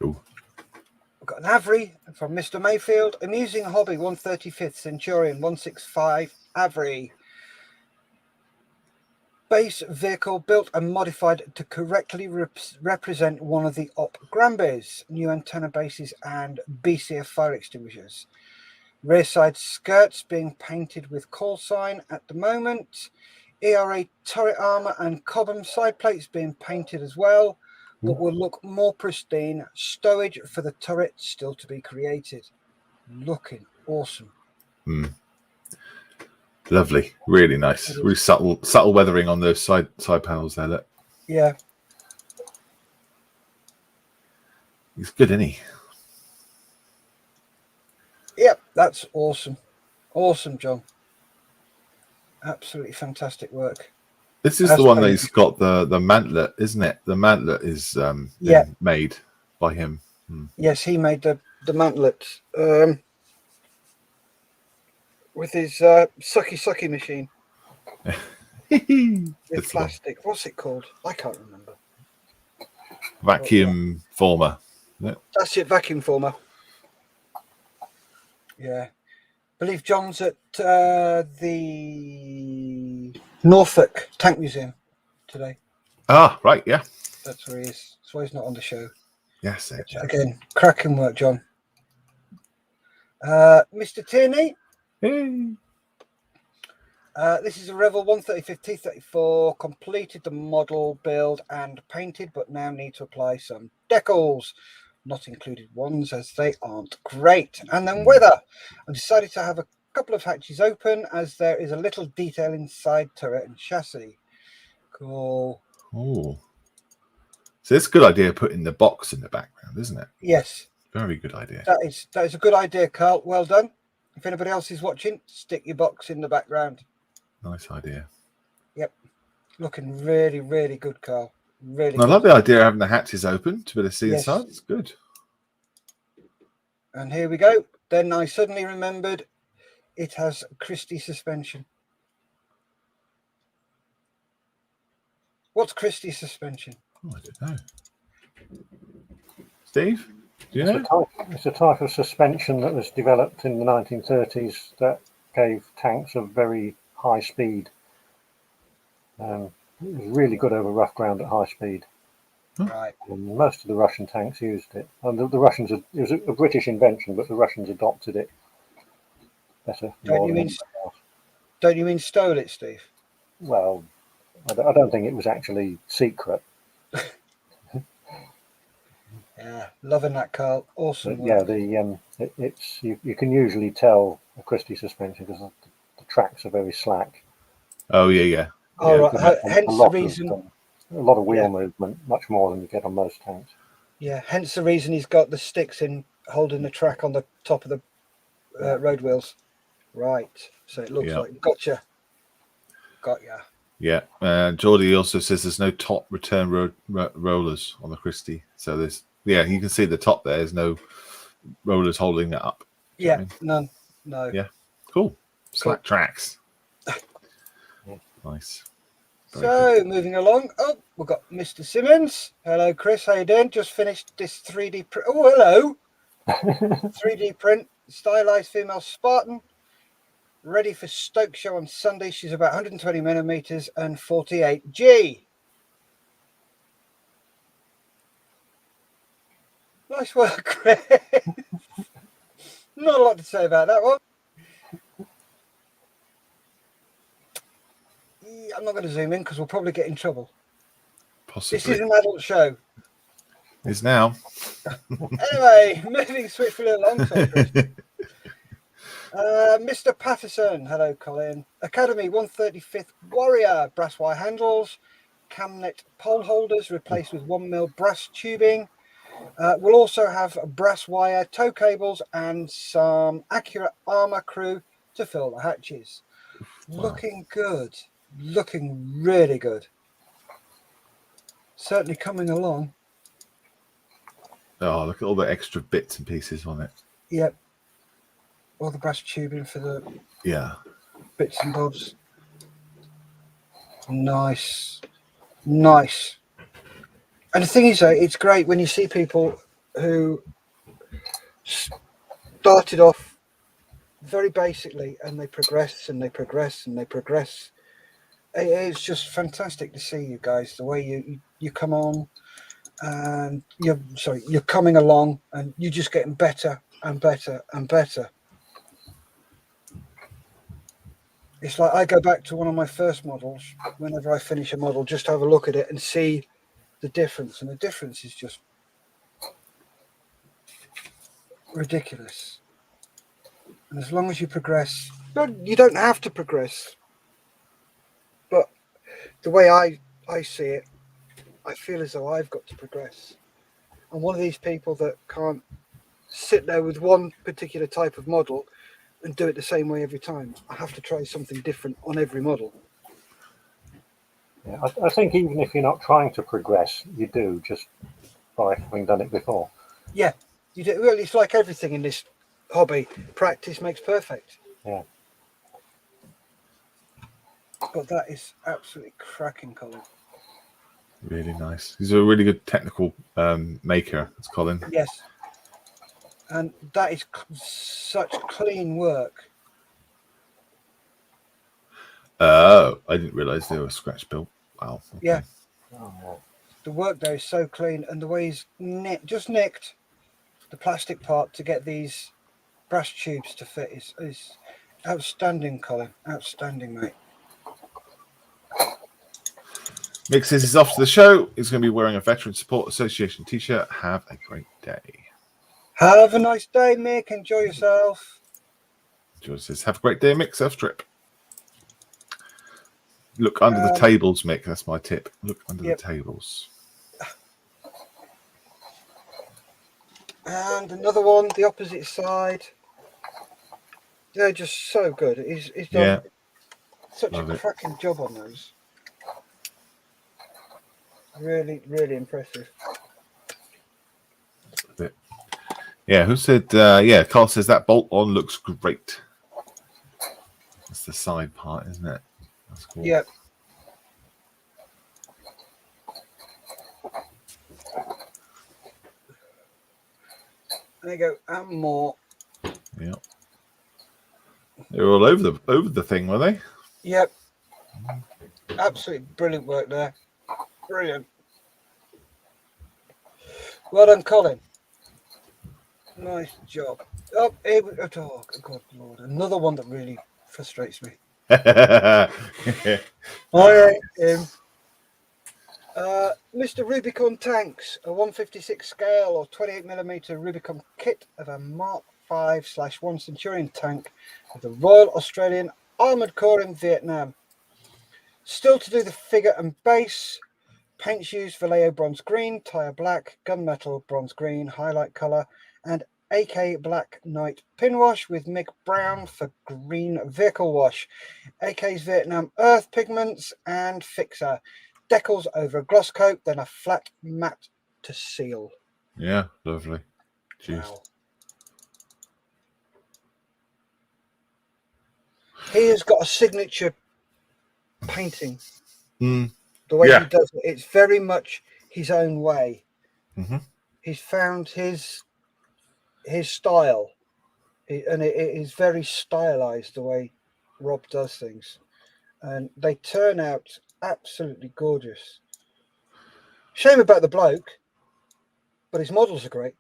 Ooh. We've got an Avery from Mr. Mayfield. Amusing hobby, 135th Centurion, 165 Avery. Base vehicle built and modified to correctly represent one of the Op Granbys, new antenna bases and BCF fire extinguishers. Rear side skirts being painted with call sign at the moment. ERA turret armor and Cobham side plates being painted as well, but will look more pristine. Stowage for the turret still to be created. Looking awesome. Mm. Lovely, really nice, really subtle weathering on those side panels there. Look. Yeah, he's good, isn't he? Yep, that's awesome. Awesome, John. Absolutely fantastic work. This is the one that he's got the mantlet, isn't it? The mantlet is made by him. Yes, he made the mantlet with his sucky machine. With plastic. What's it called? I can't remember. Vacuum former. Yeah. That's it, vacuum former. Yeah. I believe John's at the Norfolk Tank Museum today. Ah, right, yeah. That's where he is. That's why he's not on the show. Yes. Again, cracking work, John. Mr. Tierney. Hey. This is a Revel 135 T34, completed the model build and painted, but now need to apply some decals. Not included ones as they aren't great. And then weather. I decided to have a couple of hatches open as there is a little detail inside turret and chassis. Cool. Oh. So it's a good idea putting the box in the background, isn't it? Yes. Very good idea. That is a good idea, Carl. Well done. If anybody else is watching, stick your box in the background. Nice idea. Yep. Looking really, really good, Carl. Really I love the idea of having the hatches open to be able to see inside. It's good. And here we go. Then I suddenly remembered it has Christie suspension. What's Christie suspension? Oh, I don't know. Steve, do you know? It's a type of suspension that was developed in the 1930s that gave tanks a very high speed. It was really good over rough ground at high speed. Right. And most of the Russian tanks used it. And the Russians, it was a British invention, but the Russians adopted it better. Don't you mean stole it, Steve? Well, I don't think it was actually secret. Yeah, loving that, Carl. Awesome. But yeah, it's you can usually tell a Christie suspension because the tracks are very slack. Oh yeah. All right. Hence the reason. A lot of wheel movement, much more than you get on most tanks. Yeah, hence the reason he's got the sticks in holding the track on the top of the road wheels. Right. So it looks like gotcha. Got ya. Yeah. Geordie also says there's no top return rollers on the Christie. So there's you can see the top there. There's no rollers holding that up. Yeah, none. No. Yeah. Cool. Slack tracks. Nice. So moving along. Oh, we've got Mr. Simmons. Hello, Chris. How you doing? Just finished this 3D print. Oh, hello. 3D print, stylized female Spartan. Ready for Stoke show on Sunday. She's about 120 millimeters and 48 G. Nice work, Chris. Not a lot to say about that one. I'm not going to zoom in because we'll probably get in trouble. Possibly. This is an adult show. Is now. Anyway, moving swiftly along. Sorry, Chris. Mr. Patterson, hello, Colin. Academy 135th Warrior, brass wire handles, Camnet pole holders replaced with 1mm brass tubing. We'll also have brass wire tow cables and some accurate armor crew to fill the hatches. Wow. Looking good. Looking really good. Certainly coming along. Oh, look at all the extra bits and pieces on it. Yep. All the brass tubing for the bits and bobs. Nice. Nice. And the thing is, though, it's great when you see people who started off very basically and they progress and they progress and they progress. It's just fantastic to see you guys, the way you come on and you're coming along and you're just getting better and better and better. It's like I go back to one of my first models whenever I finish a model, just to have a look at it and see the difference. And the difference is just ridiculous. And as long as you progress, you don't have to progress. But the way I see it, I feel as though I've got to progress. I'm one of these people that can't sit there with one particular type of model and do it the same way every time. I have to try something different on every model. Yeah, I think even if you're not trying to progress, you do just by having done it before. Yeah, you do. Well, it's like everything in this hobby. Practice makes perfect. Yeah. But that is absolutely cracking, Colin. Really nice. He's a really good technical maker. That's Colin. Yes. And that is such clean work. Oh, I didn't realise they were scratch built. Wow. Okay. Yeah. The work there is so clean, and the way he's just nicked the plastic part to get these brass tubes to fit is outstanding, Colin. Outstanding, mate. Mick says he's off to the show. He's going to be wearing a Veteran Support Association t-shirt. Have a great day. Have a nice day, Mick. Enjoy yourself. George says, have a great day, Mick. Surf trip. Look under the tables, Mick. That's my tip. Look under the tables. And another one, the opposite side. They're just so good. He's done such a cracking job on those. Really, really impressive. Yeah, who said? Yeah, Carl says that bolt on looks great. That's the side part, isn't it? That's cool. Yep. There you go, and more. Yeah. They were all over the thing, were they? Yep. Absolutely brilliant work there. Brilliant. Well done, Colin. Nice job. Oh, here we go. Oh, God, Lord. Another one that really frustrates me. Yeah. All right. Mr. Rubicon Tanks, a 156 scale or 28mm Rubicon kit of a Mark 5/1 Centurion tank of the Royal Australian Armoured Corps in Vietnam. Still to do the figure and base. Paints used Vallejo bronze green, tyre black, gunmetal bronze green, highlight colour, and AK Black Knight pin wash with Mick Brown for green vehicle wash. AK's Vietnam earth pigments and fixer. Decals over a gloss coat, then a flat matte to seal. Yeah, lovely. Jeez. Wow. He has got a signature painting. Mm. The way Yeah. he does it, it's very much his own way. Mm-hmm. He's found his style, and it is very stylized the way Rob does things, and they turn out absolutely gorgeous. Shame about the bloke, but his models are great.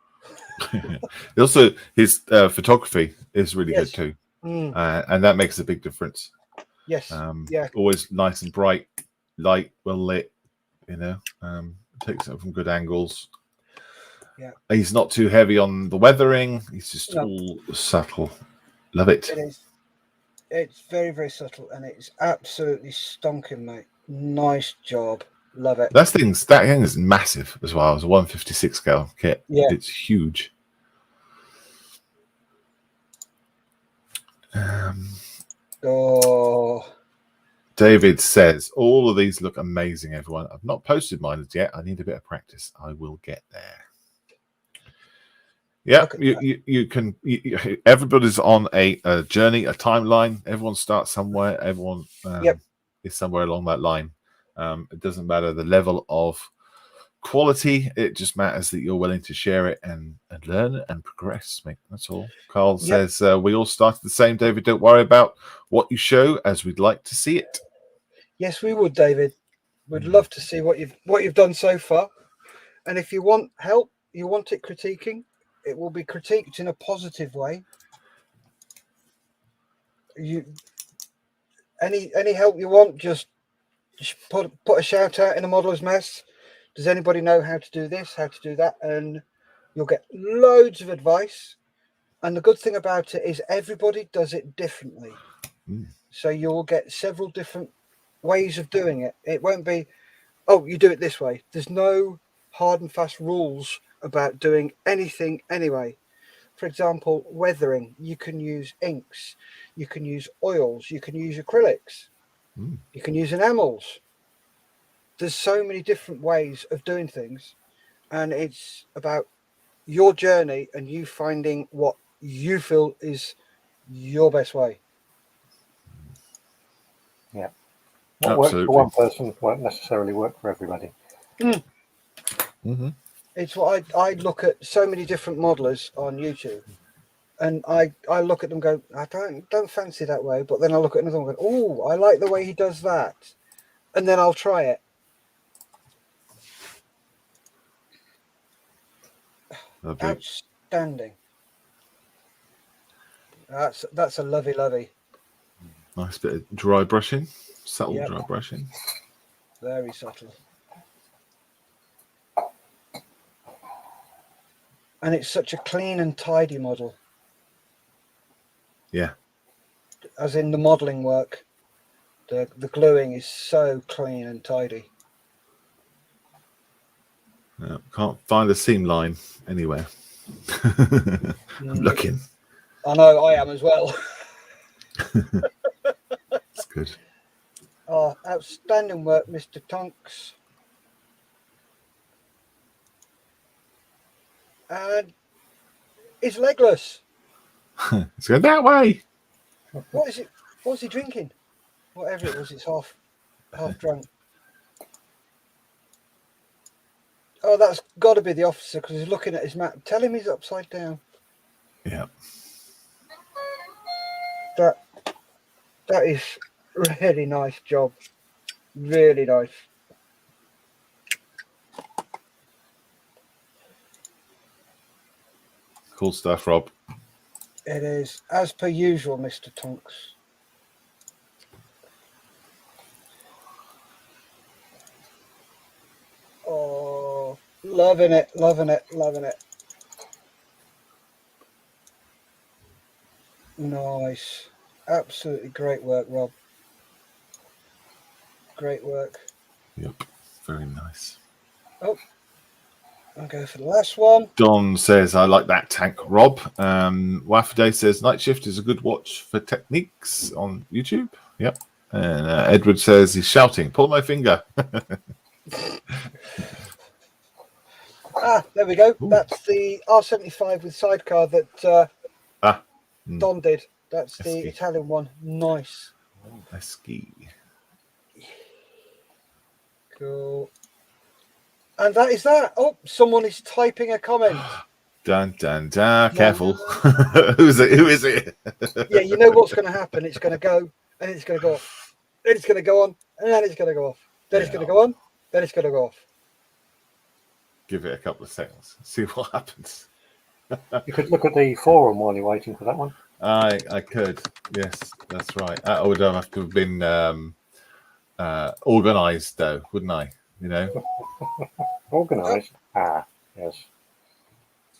Also, his photography is really Yes. good too, Mm. and that makes a big difference. Yes. Yeah. Always nice and bright, light, well lit. You know, takes it from good angles. Yeah. He's not too heavy on the weathering. He's just all subtle. Love it. It is. It's very, very subtle, and it's absolutely stonking, mate. Nice job. Love it. That thing is massive as well. It's a 156 scale kit. Yeah. It's huge. David says, all of these look amazing, everyone. I've not posted mine as yet. I need a bit of practice. I will get there. Yeah, you can. Everybody's on a journey, a timeline. Everyone starts somewhere. Everyone is somewhere along that line. It doesn't matter the level of quality. It just matters that you're willing to share it and learn and progress, mate. That's all. Carl says, we all started the same, David. Don't worry about what you show, as we'd like to see it. Yes, we would, David. We'd love to see what you've done so far. And if you want help, you want it critiquing, it will be critiqued in a positive way. Any help you want, just put a shout out in a modeler's mess. Does anybody know how to do this, how to do that? And you'll get loads of advice. And the good thing about it is everybody does it differently. So you'll get several different ways of doing it. It won't be, oh, you do it this way. There's no hard and fast rules about doing anything anyway. For example, weathering, you can use inks, you can use oils, you can use acrylics, you can use enamels. There's so many different ways of doing things, and it's about your journey and you finding what you feel is your best way. Yeah. What works for one person won't necessarily work for everybody. It's what I look at so many different modelers on YouTube, and I look at them and go, I don't fancy that way, but then I look at another one and go, oh, I like the way he does that, and then I'll try it. Lovely. Outstanding. That's a lovey. Nice bit of dry brushing, subtle dry brushing. Very subtle. And it's such a clean and tidy model. Yeah. As in the modelling work, the gluing is so clean and tidy. Can't find a seam line anywhere. I'm looking. I know, I am as well. It's good. Oh, outstanding work, Mr. Tonks. And It's legless. It's going that way. What is it? What's he drinking? Whatever it was, it's half drunk. Oh, that's got to be the officer because he's looking at his map. Tell him he's upside down. Yeah. That is really nice job. Really nice. Cool stuff, Rob. It is, as per usual, Mr. Tonks. Oh, loving it, loving it, loving it. Nice. Absolutely great work, Rob. Great work. Yep. Very nice. Oh, I'll go for the last one. Don says, I like that tank, Rob. Wafade says, Night Shift is a good watch for techniques on YouTube. Yep. And Edward says, he's shouting, pull my finger. There we go. Ooh. That's the R75 with sidecar that Don did. That's the Italian one. Nice. Ski. Cool. And that is that. Oh, someone is typing a comment. Dun, dun, dun. Careful. Who is it? Who is it? Yeah, you know what's going to happen. It's going to go, and it's going to go off. Then it's going to go on, and then it's going to go off. Then it's going to go on, then it's going to go off. Give it a couple of seconds. See what happens. You could look at the forum while you're waiting for that one. I could. Yes, that's right. I would have to have been organised, though, wouldn't I? You know? Organised. Yes.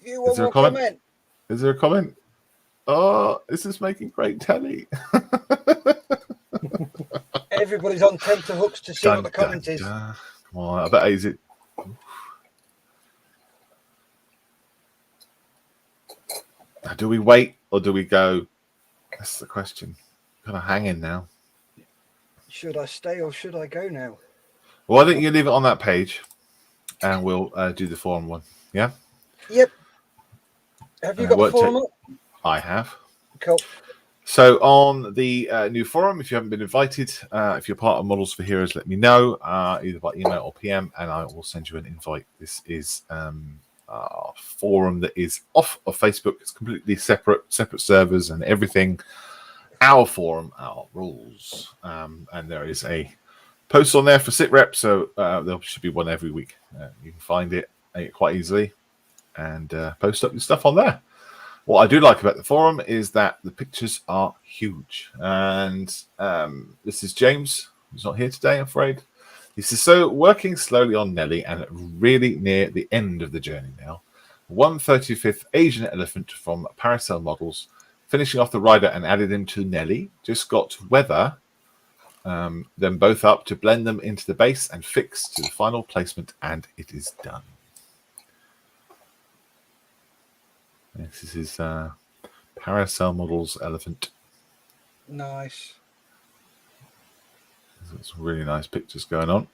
You want more comment? Is there a comment? Oh, this is making great telly. Everybody's on tenterhooks to see what the comment is. Come on, I bet is it. Now, do we wait or do we go? That's the question. Kind of hanging now. Should I stay or should I go now? Well, why don't you leave it on that page, and we'll do the forum one. Yeah. Yep. Have you got the forum up? I have. Cool. So on the new forum, if you haven't been invited, if you're part of Models for Heroes, let me know either by email or PM, and I will send you an invite. This is a forum that is off of Facebook. It's completely separate servers and everything. Our forum, our rules, and there is a post on there for SitRep, so there should be one every week. You can find it quite easily and post up your stuff on there. What I do like about the forum is that the pictures are huge. And this is James, who's not here today, I'm afraid. He says, so working slowly on Nelly and really near the end of the journey now. 135th Asian elephant from Paracel Models, finishing off the rider and added him to Nelly. Just got weather them both up to blend them into the base and fix to the final placement, and it is done. This is his Paracel Models elephant. Nice. There's some really nice pictures going on.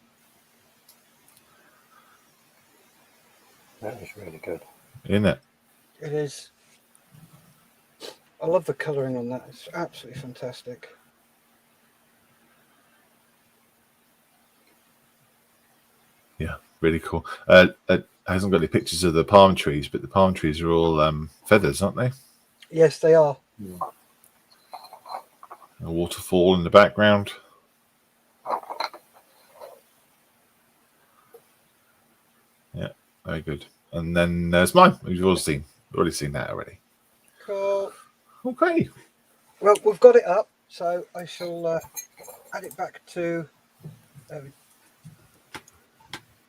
That is really good. Isn't it? It is. I love the colouring on that. It's absolutely fantastic. Yeah, really cool. It hasn't got any pictures of the palm trees, but the palm trees are all feathers, aren't they? Yes, they are. A waterfall in the background. Yeah, very good. And then there's mine, which you've already seen that already. Cool. Okay. Well, we've got it up, so I shall add it back to.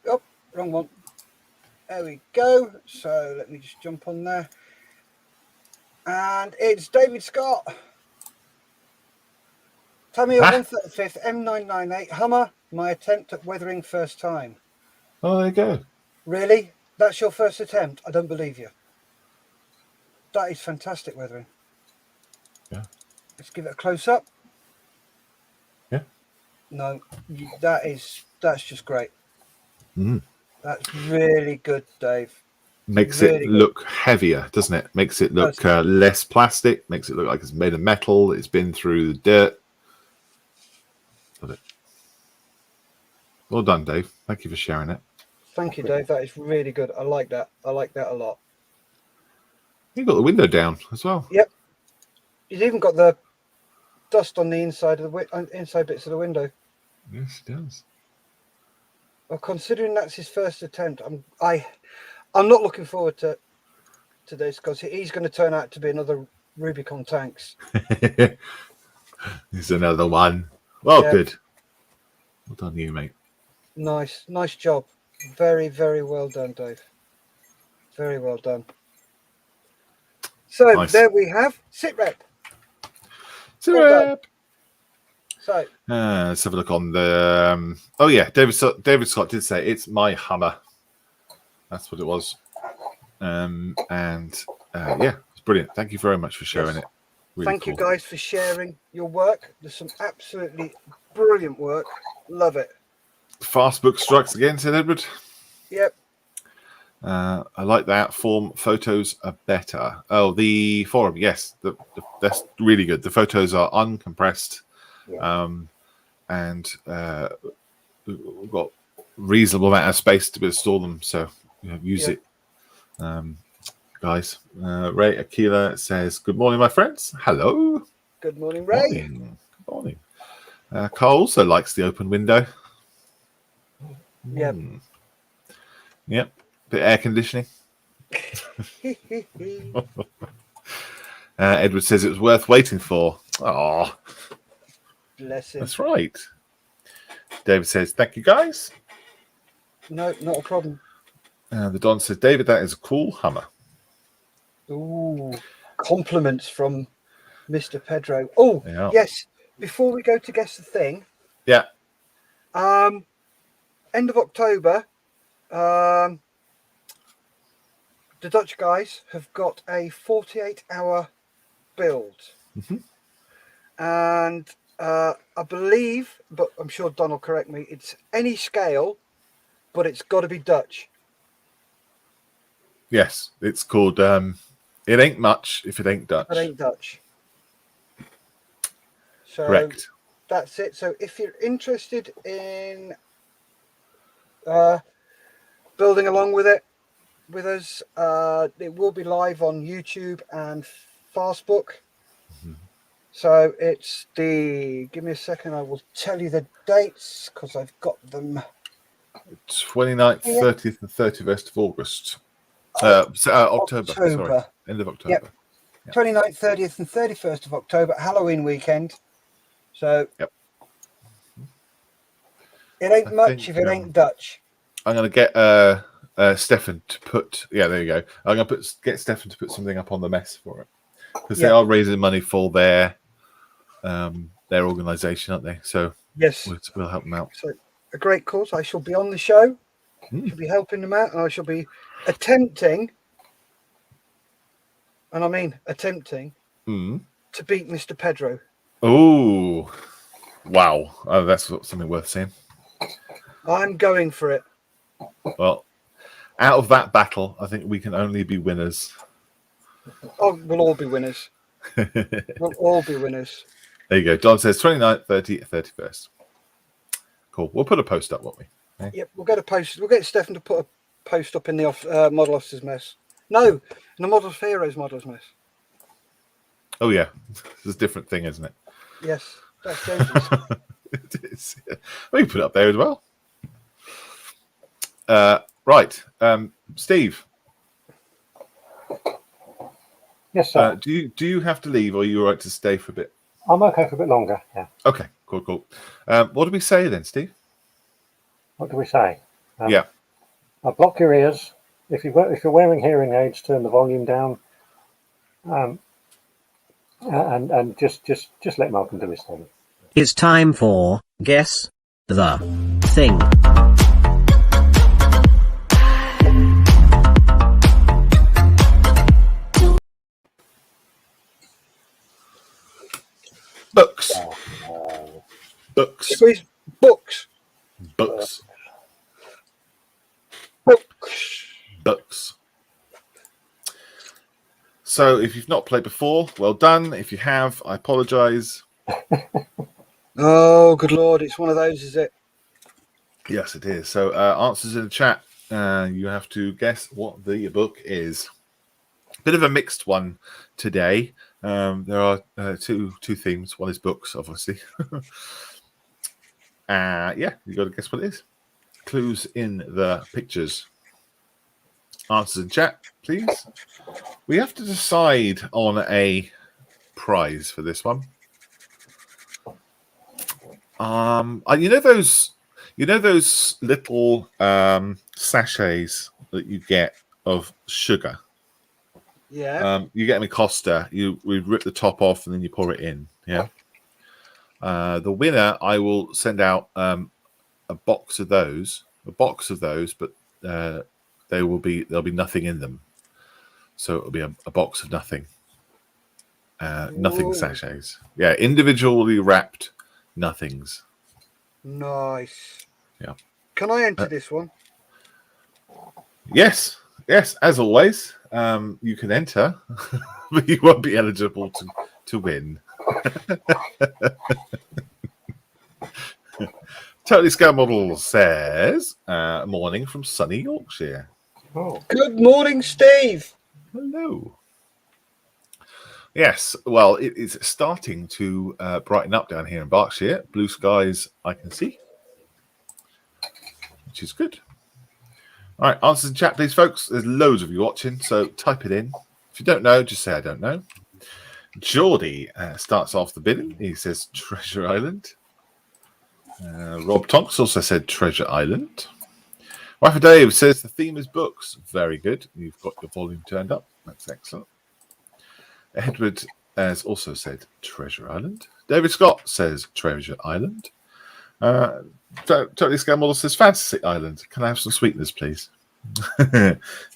Oh, wrong one. There we go. So let me just jump on there. And it's David Scott. Tamiya 135th M998 Hummer. My attempt at weathering first time. Oh, there you go. Really? That's your first attempt? I don't believe you. That is fantastic weathering. Yeah. Let's give it a close up. Yeah. No, that's just great. Mm. That's really good, Dave. makes Really it good. look heavier, doesn't it? Makes it look less plastic. Makes it look like it's made of metal. It's been through the dirt. Love it. Well done, Dave. Thank you for sharing it. Thank you, Dave. That is really good. I like that. I like that a lot. You got the window down as well. Yep. He's even got the dust on the inside of the inside bits of the window. Yes, it does. Well, considering that's his first attempt, I'm not looking forward to this because he's going to turn out to be another Rubicon Tanks. Here's another one. Well, Yeah. good. Well done, you, mate. Nice job. Very, very well done, Dave. Very well done. So Nice. there we have sit rep. So, Well done. So let's have a look on the. Oh yeah, David Scott did say it's my Hummer. That's what it was. Yeah, it's brilliant. Thank you very much for sharing it. Really thank you cool. guys for sharing your work. There's some absolutely brilliant work. Love it. Fast book strikes again, said Edward. Yep. I like that. Form photos are better. Oh, the forum, yes, that's really good. The photos are uncompressed, and we've got reasonable amount of space to be able to store them. So use it, guys. Ray Aquila says, "Good morning, my friends." Hello. Good morning, Ray. Good morning. Carl also likes the open window. Yep. Yep. Bit of air conditioning. Edward says it was worth waiting for. Oh, Bless him. that's right. David says, "Thank you, guys." No, not a problem. The Don says, "David, that is a cool Hummer." Ooh, compliments from Mr. Pedro. Oh, Yeah. yes. Before we go to guess the thing, Yeah. end of October, the Dutch guys have got a 48-hour build. And I believe, but I'm sure Don will correct me, it's any scale, but it's got to be Dutch. Yes, it's called It Ain't Much If It Ain't Dutch. It ain't Dutch. So Correct. that's it. So if you're interested in building along with us, it will be live on YouTube and Fastbook. So it's give me a second, I will tell you the dates because I've got them. 29th, 30th, and 31st of August. October. Sorry. End of October. Yep. 29th, 30th, and 31st of October, Halloween weekend. So it ain't much if it ain't Dutch. I'm going to get Stefan to put. Yeah, there you go. I'm going to get Stefan to put something up on the mess for it because they are raising money for their organisation, aren't they? So yes, we'll help them out. So a great cause. I shall be on the show. Shall be helping them out, and I shall be attempting, and I mean attempting, to beat Mr. Pedro. Oh, wow! Oh, that's something worth seeing. I'm going for it. Well, out of that battle, I think we can only be winners. Oh, we'll all be winners. We'll all be winners. There you go. Don says 29th, 30th, 31st. Cool. We'll put a post up, won't we? Okay. Yep, we'll get a post. We'll get Stefan to put a post up in the model officer's mess. No, in the model for Heroes model's mess. Oh yeah, it's a different thing, isn't it? Yes, that's dangerous. It is. Yeah. We can put it up there as well. Right, Steve. Yes, sir. Do you have to leave, or are you all right to stay for a bit? I'm okay for a bit longer. Yeah. Okay, cool. What do we say then, Steve? What do we say? Yeah. Block your ears. If you're wearing hearing aids, turn the volume down. And just let Malcolm do his thing. It's time for Guess the Thing. Books. Books. Please, books. Books. Books. Books. So if you've not played before, well done. If you have, I apologise. Oh, good Lord. It's one of those, is it? Yes, it is. So answers in the chat. You have to guess what the book is. Bit of a mixed one today. There are two themes. One is books, obviously. Yeah, you got to guess what it is. Clues in the pictures. Answers in chat, please. We have to decide on a prize for this one. You know those little sachets that you get of sugar. Yeah. You get them in Costa. We rip the top off and then you pour it in. Yeah. The winner, I will send out a box of those. But there'll be nothing in them. So it'll be a box of nothing. Nothing sachets. Yeah, individually wrapped nothings. Nice. Yeah. Can I enter this one? Yes, as always. You can enter, but you won't be eligible to win. Totally Scale Model says, morning from sunny Yorkshire. Oh, Good morning, Steve. Hello. Yes, well, it is starting to brighten up down here in Berkshire. Blue skies I can see, which is good. All right, answers in chat, please, folks. There's loads of you watching, so type it in. If you don't know, just say I don't know. Geordie starts off the bidding. He says Treasure Island. Rob Tonks also said Treasure Island. Wife Dave says the theme is books. Very good. You've got your volume turned up. That's excellent. Edward has also said Treasure Island. David Scott says Treasure Island. Totally Scam Model says Fantasy Island. Can I have some sweeteners, please?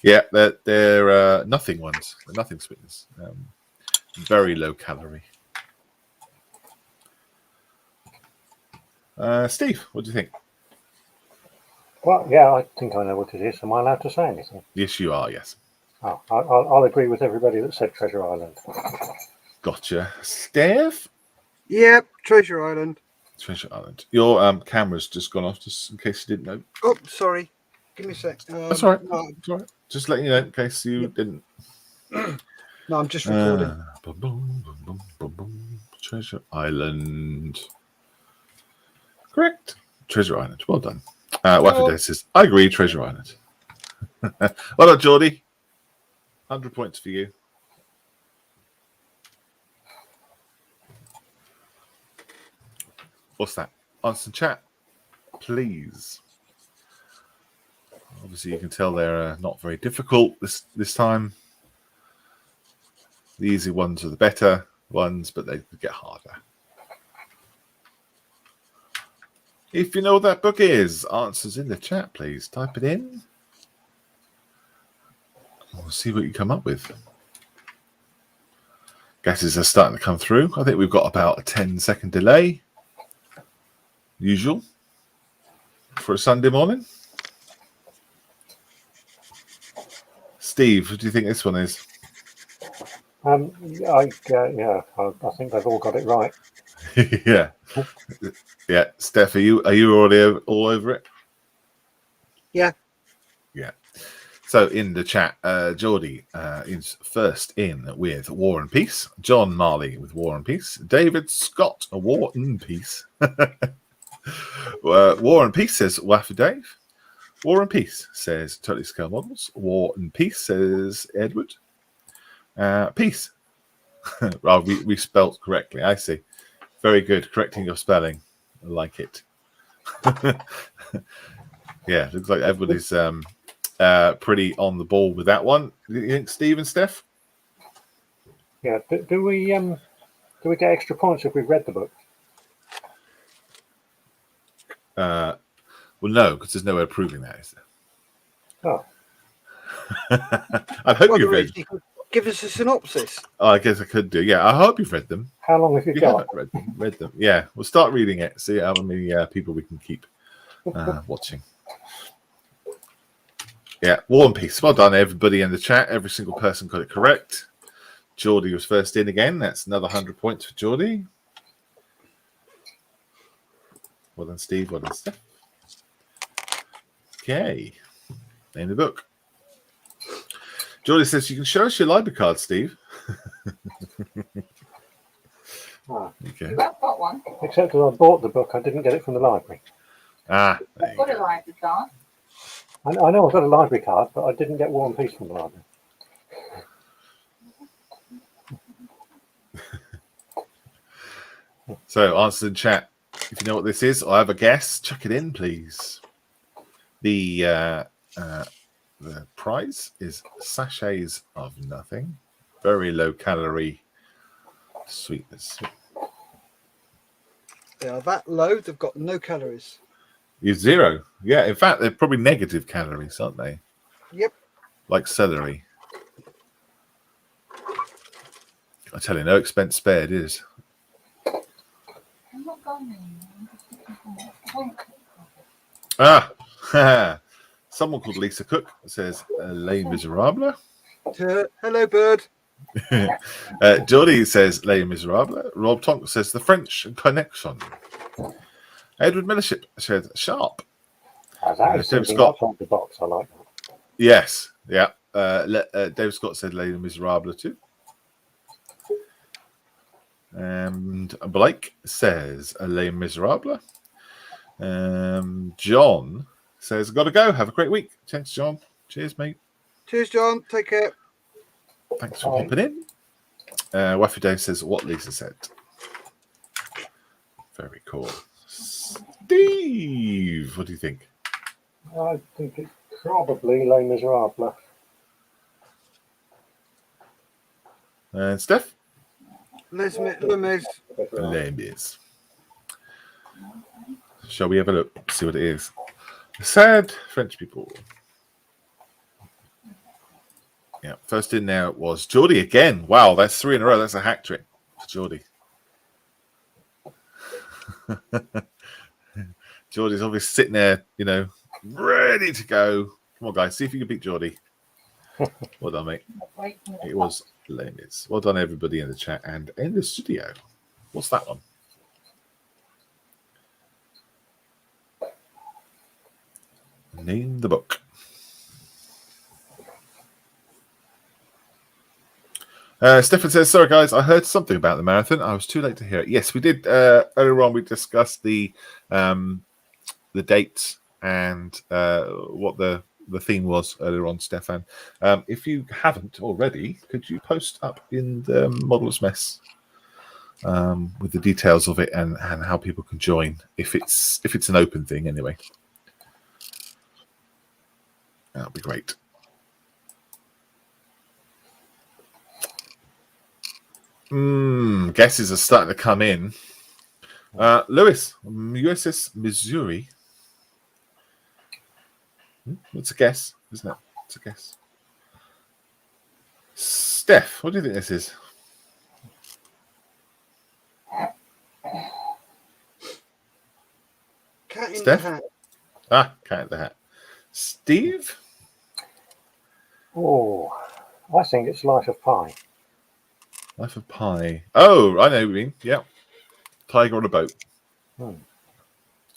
Yeah, they're nothing ones. They're nothing sweeteners. Very low calorie. Steve, what do you think? well, yeah, I think I know what it is. Am I allowed to say anything? Yes, you are. Yes. Oh, I'll agree with everybody that said Treasure Island. Gotcha. Steph? Yep, Treasure Island. Treasure Island. Your camera's just gone off, just in case you didn't know. Oh, sorry. Give me a sec. That's all right. No, That's all right. Just letting you know in case you didn't. no, I'm just recording. Boom, boom, boom, boom, boom, boom. Treasure Island. Correct. Treasure Island. Well done. Waffle says, I agree, Treasure Island. Well done, Geordie. 100 points for you. What's that? Answer chat, please. Obviously, you can tell they're not very difficult this time. The easy ones are the better ones, but they get harder. If you know what that book is, answers in the chat, please. Type it in. We'll see what you come up with. Guesses are starting to come through. I think we've got about a 10-second delay. Usual for a Sunday morning. Steve, what do you think this one is? I think they've all got it right. Yeah. Yeah. Steph, are you already all over it? Yeah. Yeah. So in the chat, Geordie is first in with War and Peace. John Marley with War and Peace. David Scott, a War and Peace. War and Peace says Waffle Dave. War and Peace says Totally Scale Models. War and Peace says Edward. Peace. Well, we spelt correctly. I see. Very good. Correcting your spelling. I like it. Yeah, looks like Edward is pretty on the ball with that one. You think Steve and Steph? Yeah. Do we get extra points if we've read the book? Well, no, because there's no way of proving that, is there? Oh. I hope you've read. You could give us a synopsis. Oh, I guess I could do. Yeah, I hope you've read them. How long have you You got? haven't read them. Yeah, we'll start reading it. See how many people we can keep watching. Yeah, War and Peace. Well done, everybody in the chat. Every single person got it correct. Geordie was first in again. That's another 100 points for Geordie. Well done, Steve. Well done, Steph. Okay. Name the book. Geordie says, you can show us your library card, Steve. Okay. I've got one. Except that I bought the book, I didn't get it from the library. Ah, I've got a library card. I know I've got a library card, but I didn't get War and Peace from the library. So, answer in chat. If you know what this is, or have a guess, chuck it in, please. The prize is sachets of nothing. Very low calorie sweetness. They are that low, they've got no calories. You're 0. Yeah, in fact, they're probably negative calories, aren't they? Yep. Like celery. I tell you, no expense spared is. I'm not going anywhere. Ah, someone called Lisa Cook says Les Miserables. Hello, bird. Geordie says Les Miserables. Rob Tonk says the French Connection. Edward Millership said Sharp. That is David something Scott. outside the box. I like that. Yes, yeah. David Scott said Les Miserables too. And Blake says Les Miserables. John says, got to go. Have a great week. Thanks, John. Cheers, mate. Cheers, John. Take care. Thanks for hopping in. Waffy Dave says what Lisa said. Very cool. Steve, what do you think? I think it's probably Les Miserables. And Steph? Les Mis. Les Mis. Shall we have a look? See what it is. Sad French people. Yeah, first in there was Geordie again. Wow, that's 3 in a row. That's a hat trick for Geordie. Geordie's obviously sitting there, you know, ready to go. Come on, guys, see if you can beat Geordie. Well done, mate. It was Les Mis. Well done, everybody in the chat and in the studio. What's that one? Name the book. Stefan says, sorry guys, I heard something about the marathon. I was too late to hear it. Yes, we did. Earlier on, we discussed the dates and what the theme was earlier on, Stefan. If you haven't already, could you post up in the Modeller's Mess with the details of it and how people can join if it's an open thing anyway. That'll be great. Guesses are starting to come in. Lewis, USS Missouri. It's a guess, isn't it? It's a guess. Steph, what do you think this is? Cat in Steph? the Hat. Ah, Cat in the Hat. Steve? Oh, I think it's Life of Pi. Life of Pi. Oh, I know what you mean. Yeah. Tiger on a boat. Or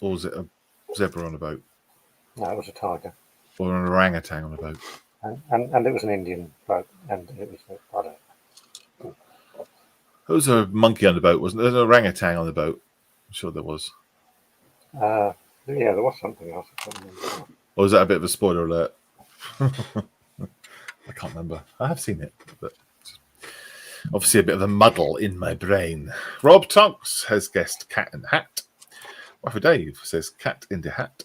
was it a zebra on a boat? No, it was a tiger. Or an orangutan on a boat? And it was an Indian boat. And it was, I don't know. There was a monkey on the boat, wasn't there? There was an orangutan on the boat. I'm sure there was. Yeah, there was something else. I can't remember. Or was that a bit of a spoiler alert? I can't remember. I have seen it, but obviously a bit of a muddle in my brain. Rob Tonks has guessed Cat in the Hat. Waffle Dave says Cat in the Hat.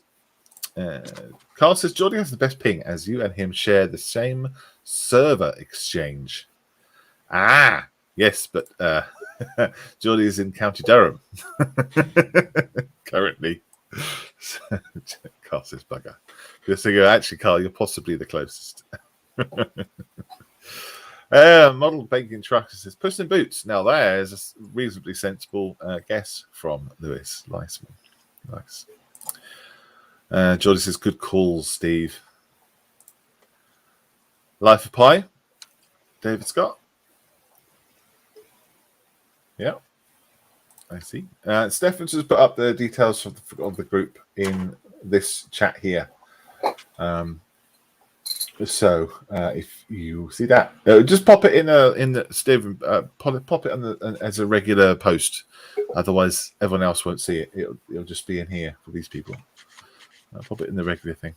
Carl says Geordie has the best ping as you and him share the same server exchange. Ah, yes, but Geordie is in County Durham currently. Carl says bugger. So actually, Carl, you're possibly the closest. Model banking truck says Puss in Boots. Now there's a reasonably sensible guess from Lewis Leisman. Nice. Geordie says good calls, Steve. Life of Pi. David Scott. Yeah, I see. Stefan's just put up the details of the group in this chat here. So if you see that, just pop it in the Stephen. Pop it on as a regular post. Otherwise, everyone else won't see it. It'll just be in here for these people. Pop it in the regular thing.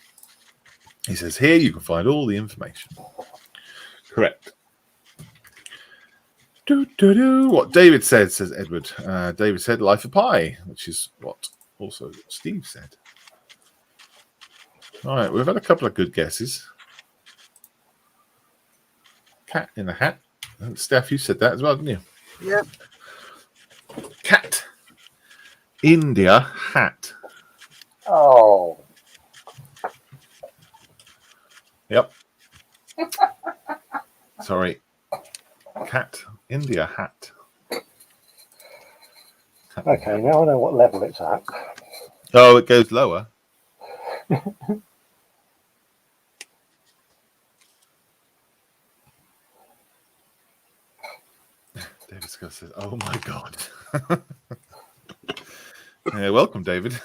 He says here you can find all the information. Correct. What David said, says Edward. David said Life of Pi, which is what also Steve said. All right, we've had a couple of good guesses. Cat in the Hat. Steph, you said that as well, didn't you? Yeah. Cat. India hat. Oh. Yep. Sorry. Cat. India hat. Okay, now I know what level it's at. Oh, it goes lower. David Scott says, "Oh my God." Yeah, welcome, David.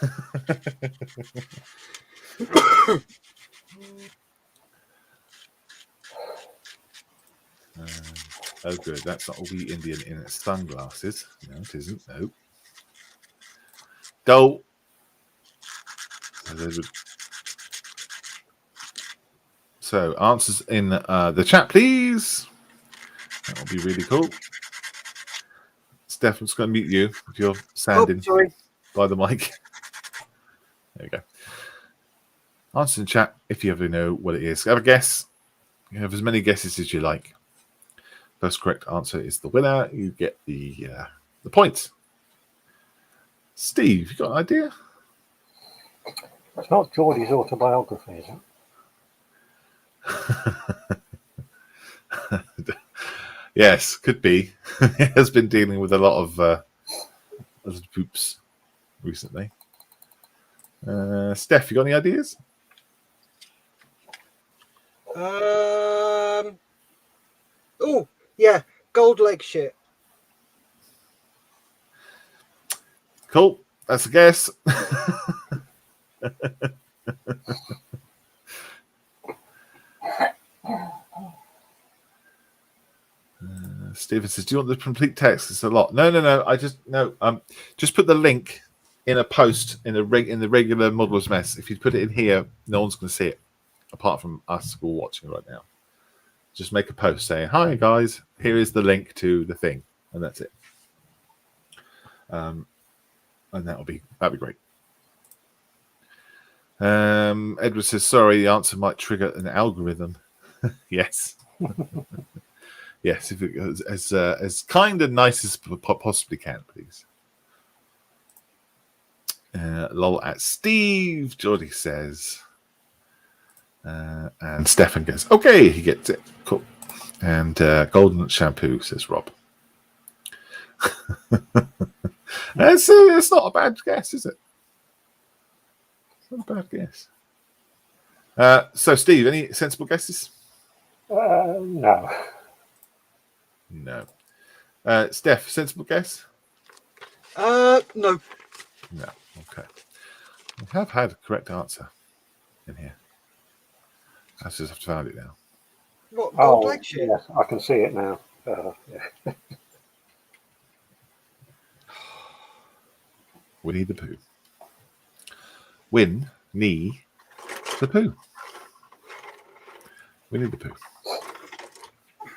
Oh, good. That's not a wee Indian in its sunglasses. No, it isn't. No. Go. So, answers in the chat, please. That will be really cool. Stefan's going to mute you if you're standing by the mic. There you go. Answer in chat if you ever know what it is. Have a guess. You have as many guesses as you like. First correct answer is the winner. You get the points. Steve, you got an idea? It's not Geordie's autobiography, is it? Yes, could be. He has been dealing with a lot of poops recently. Steph, you got any ideas? Oh, yeah. Gold leg shit. Cool. That's a guess. Stephen says, "Do you want the complete text? It's a lot." No. I just just put the link in a post in the regular Modeller's Mess. If you put it in here, no one's going to see it, apart from us all watching right now. Just make a post saying, "Hi guys, here is the link to the thing," and that's it. And that'll be great. Edward says, "Sorry, the answer might trigger an algorithm." Yes. Yes, if it goes as kind and nice as possibly can, please. Lol at Steve, Geordie says. And Stefan goes, "Okay," he gets it. Cool. And golden shampoo, says Rob. It's not a bad guess, is it? It's not a bad guess. So, Steve, any sensible guesses? No. No. Steph, sensible guess? No. No. Okay. We have had a correct answer in here. I just have to find it now. What, gold leg shit? Yes, I can see it now. Yeah. Winnie the Pooh. Win, knee, the Pooh. Winnie the Pooh.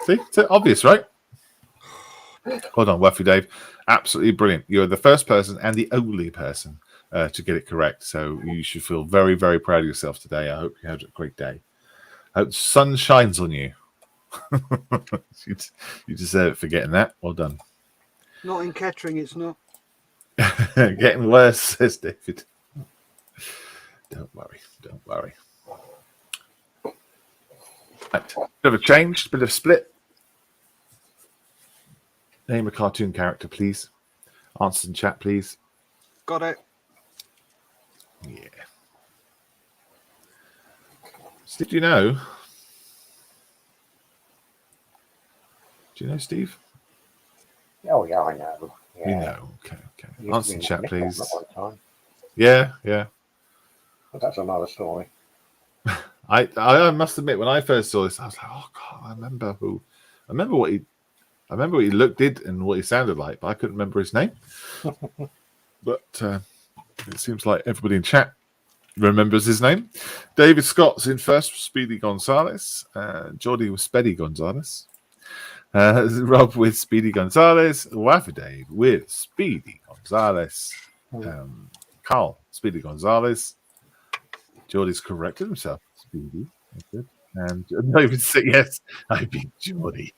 See? It's obvious, right? Hold on, Wuffy Dave. Absolutely brilliant. You're the first person and the only person to get it correct. So you should feel very, very proud of yourself today. I hope you had a great day. I hope the sun shines on you. You deserve it for getting that. Well done. Not in Kettering, it's not. Getting worse, says David. Don't worry. Right. Bit of a change, bit of a split. Name a cartoon character, please. Answers in chat, please. Got it. Yeah. Steve, do you know? Do you know Steve? Oh yeah, I know. Yeah. You know. Okay. Used to Answer be in my chat, nickname please. at one time, Yeah. but that's another story. I must admit, when I first saw this, I was like, oh god, I remember what he did and what he sounded like, but I couldn't remember his name. But it seems like everybody in chat remembers his name. David Scott's in first, Speedy Gonzalez. Geordie with Speddy Gonzalez. Rob with Speedy Gonzalez. Wafadade with Speedy Gonzalez. Carl, Speedy Gonzalez. Geordie's corrected himself. Speedy. That's good. And David said, yes, I beat Geordie.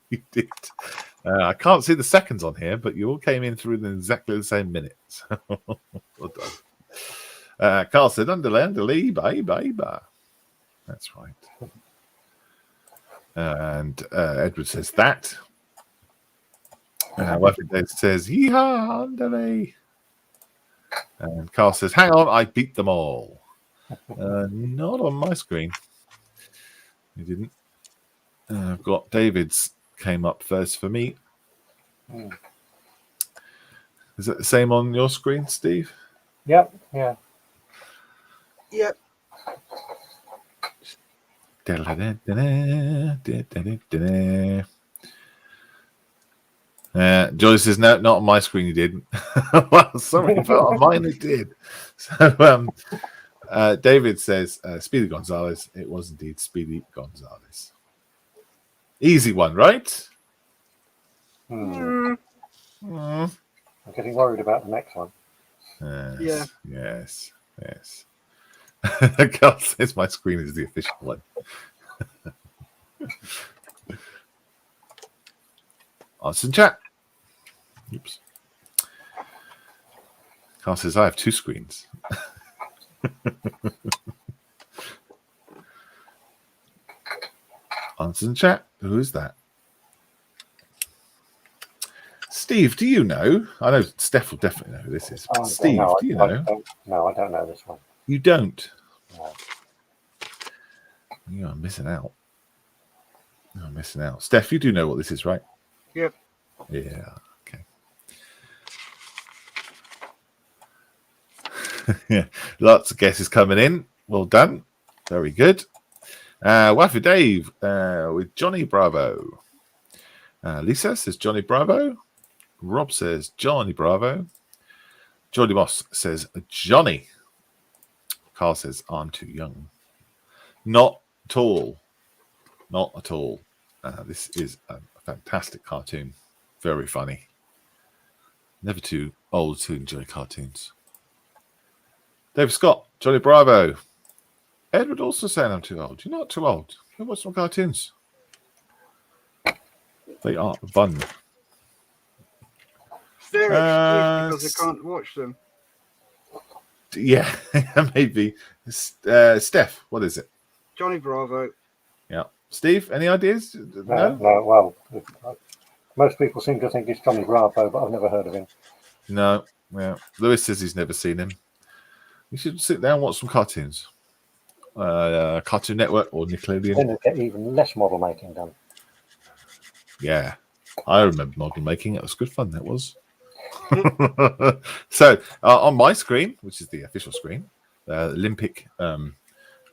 You did. I can't see the seconds on here, but you all came in through exactly the same minutes. Well done. Carl said, underlay, bye. That's right. And Edward says that. Wafadade says, yeehaw, underlay. And Carl says, hang on, I beat them all. Not on my screen. He didn't. I've got David's came up first for me. Is that the same on your screen, Steve? Yep. Yeah. Yep. Joy says, no, not on my screen, you didn't. Well, sorry, but on mine it did. So David says, Speedy Gonzalez. It was indeed Speedy Gonzalez. Easy one, right? I'm getting worried about the next one. Yes. Carl says my screen is the official one. Answer in chat. Oops. Carl says I have two screens. Answer in chat. Who is that? Steve, do you know? I know Steph will definitely know who this is. But Steve, do you know? No, I don't know this one. You don't? No. You are missing out. Steph, you do know what this is, right? Yep. Yeah. Okay. Yeah. Lots of guesses coming in. Well done. Very good. Waffy Dave with Johnny Bravo. Lisa says Johnny Bravo. Rob says Johnny Bravo. Jordy Moss says Johnny. Carl says I'm too young. Not at all. This is a fantastic cartoon. Very funny. Never too old to enjoy cartoons. Dave Scott, Johnny Bravo. Edward also saying I'm too old. You're not too old. You watch some cartoons. They are fun. They're excused because I can't watch them. Yeah, maybe. Steph, what is it? Johnny Bravo. Yeah. Steve, any ideas? No. Well, most people seem to think it's Johnny Bravo, but I've never heard of him. No. Yeah. Lewis says he's never seen him. You should sit down and watch some cartoons. Cartoon Network or Nickelodeon. Then they'll get even less model making done. Yeah. I remember model making. It was good fun, that was. So, on my screen, which is the official screen, Olympic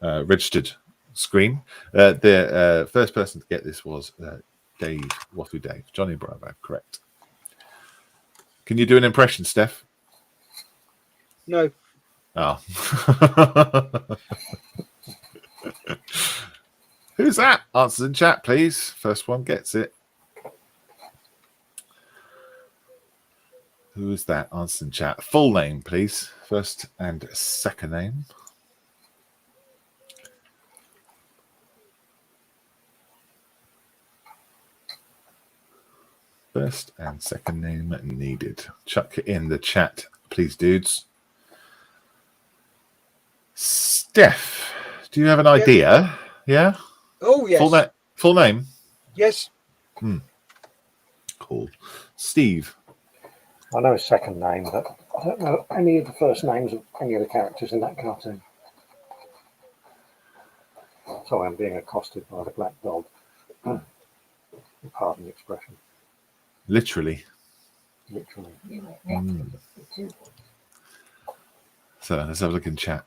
registered screen, the first person to get this was Dave, Waffle Dave, Johnny Bravo, correct. Can you do an impression, Steph? No. Oh. Who's that? Answers in chat, please. First one gets it. Who is that? Answers in chat. Full name, please. First and second name. First and second name needed. Chuck it in the chat, please, dudes. Steph, do you have an idea? Yeah? Oh, yes. Full name? Yes. Cool. Steve. I know his second name, but I don't know any of the first names of any of the characters in that cartoon. Sorry, I'm being accosted by the black dog. Pardon the expression. Literally. Literally. So let's have a look in chat.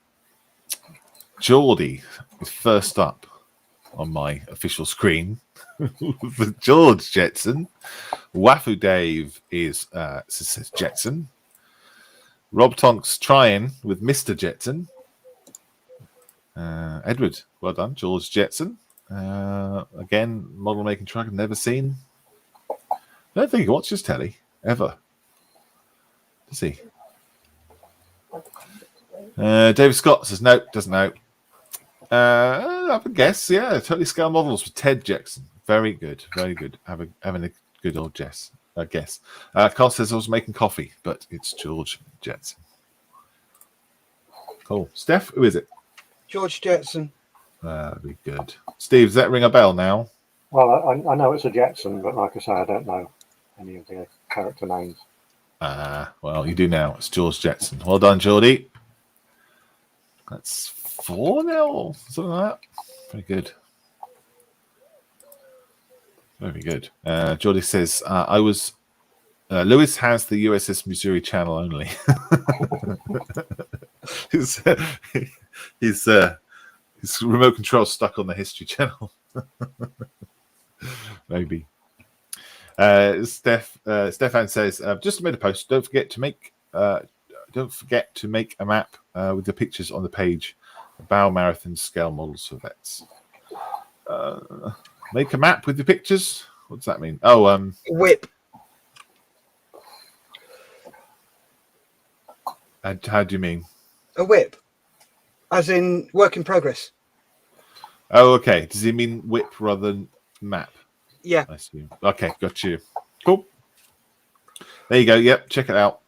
Geordie is first up on my official screen for George Jetson. Wafu Dave says Jetson. Rob Tonks trying with Mr. Jetson. Edward, well done. George Jetson. Again, model making truck I've never seen. I don't think he watches telly ever. Does he? David Scott says no, doesn't know. I would guess, yeah, totally scale models with Ted Jackson. Very good, very good. Having a good old guess. Carl says I was making coffee, but it's George Jetson. Cool. Steph, who is it? George Jetson. Very good. Steve, does that ring a bell now? Well, I know it's a Jetson, but like I say, I don't know any of the character names. Well, you do now. It's George Jetson. Well done, Geordie. That's 4-0, something like that. Very good. Very good. Geordie says, Lewis has the USS Missouri channel only. his remote control stuck on the History Channel. Maybe. Stefan says, just made a post. Don't forget to make a map with the pictures on the page. Bow Marathon scale models for vets. Make a map with your pictures. What does that mean? Oh, whip. How do you mean? A whip, as in work in progress. Oh, okay. Does he mean whip rather than map? Yeah. I see. Okay, got you. Cool. There you go. Yep, check it out.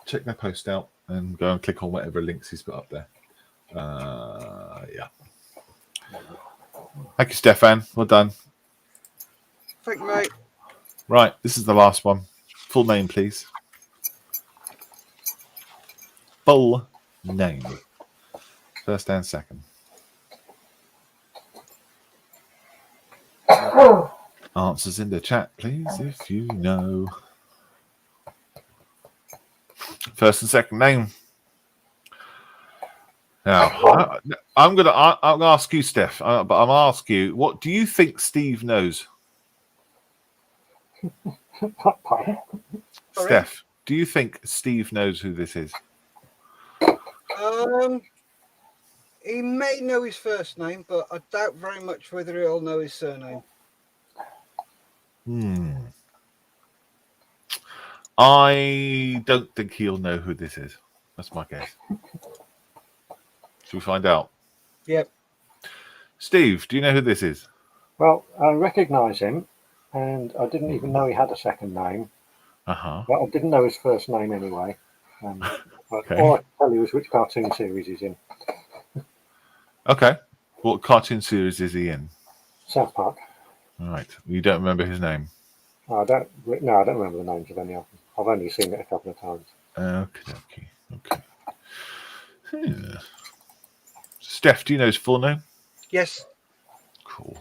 Check that post out and go and click on whatever links he's put up there. Yeah. Thank you, Stefan. Well done. Thank you, mate. Right, this is the last one. Full name, please. Full name. First and second. Answers in the chat, please, if you know. First and second name. Now, I'm gonna ask you, Steph, but I'm gonna ask you, what do you think Steve knows? Steph, do you think Steve knows who this is? He may know his first name, but I doubt very much whether he'll know his surname. I don't think he'll know who this is. That's my guess. Should we find out? Yep. Steve, do you know who this is? Well, I recognise him, and I didn't even know he had a second name. But I didn't know his first name anyway. Okay. All I can tell you is which cartoon series he's in. Okay. What cartoon series is he in? South Park. All right. You don't remember his name? I don't remember the names of any of them. I've only seen it a couple of times. Okay. Steph, do you know his full name? Yes. Cool.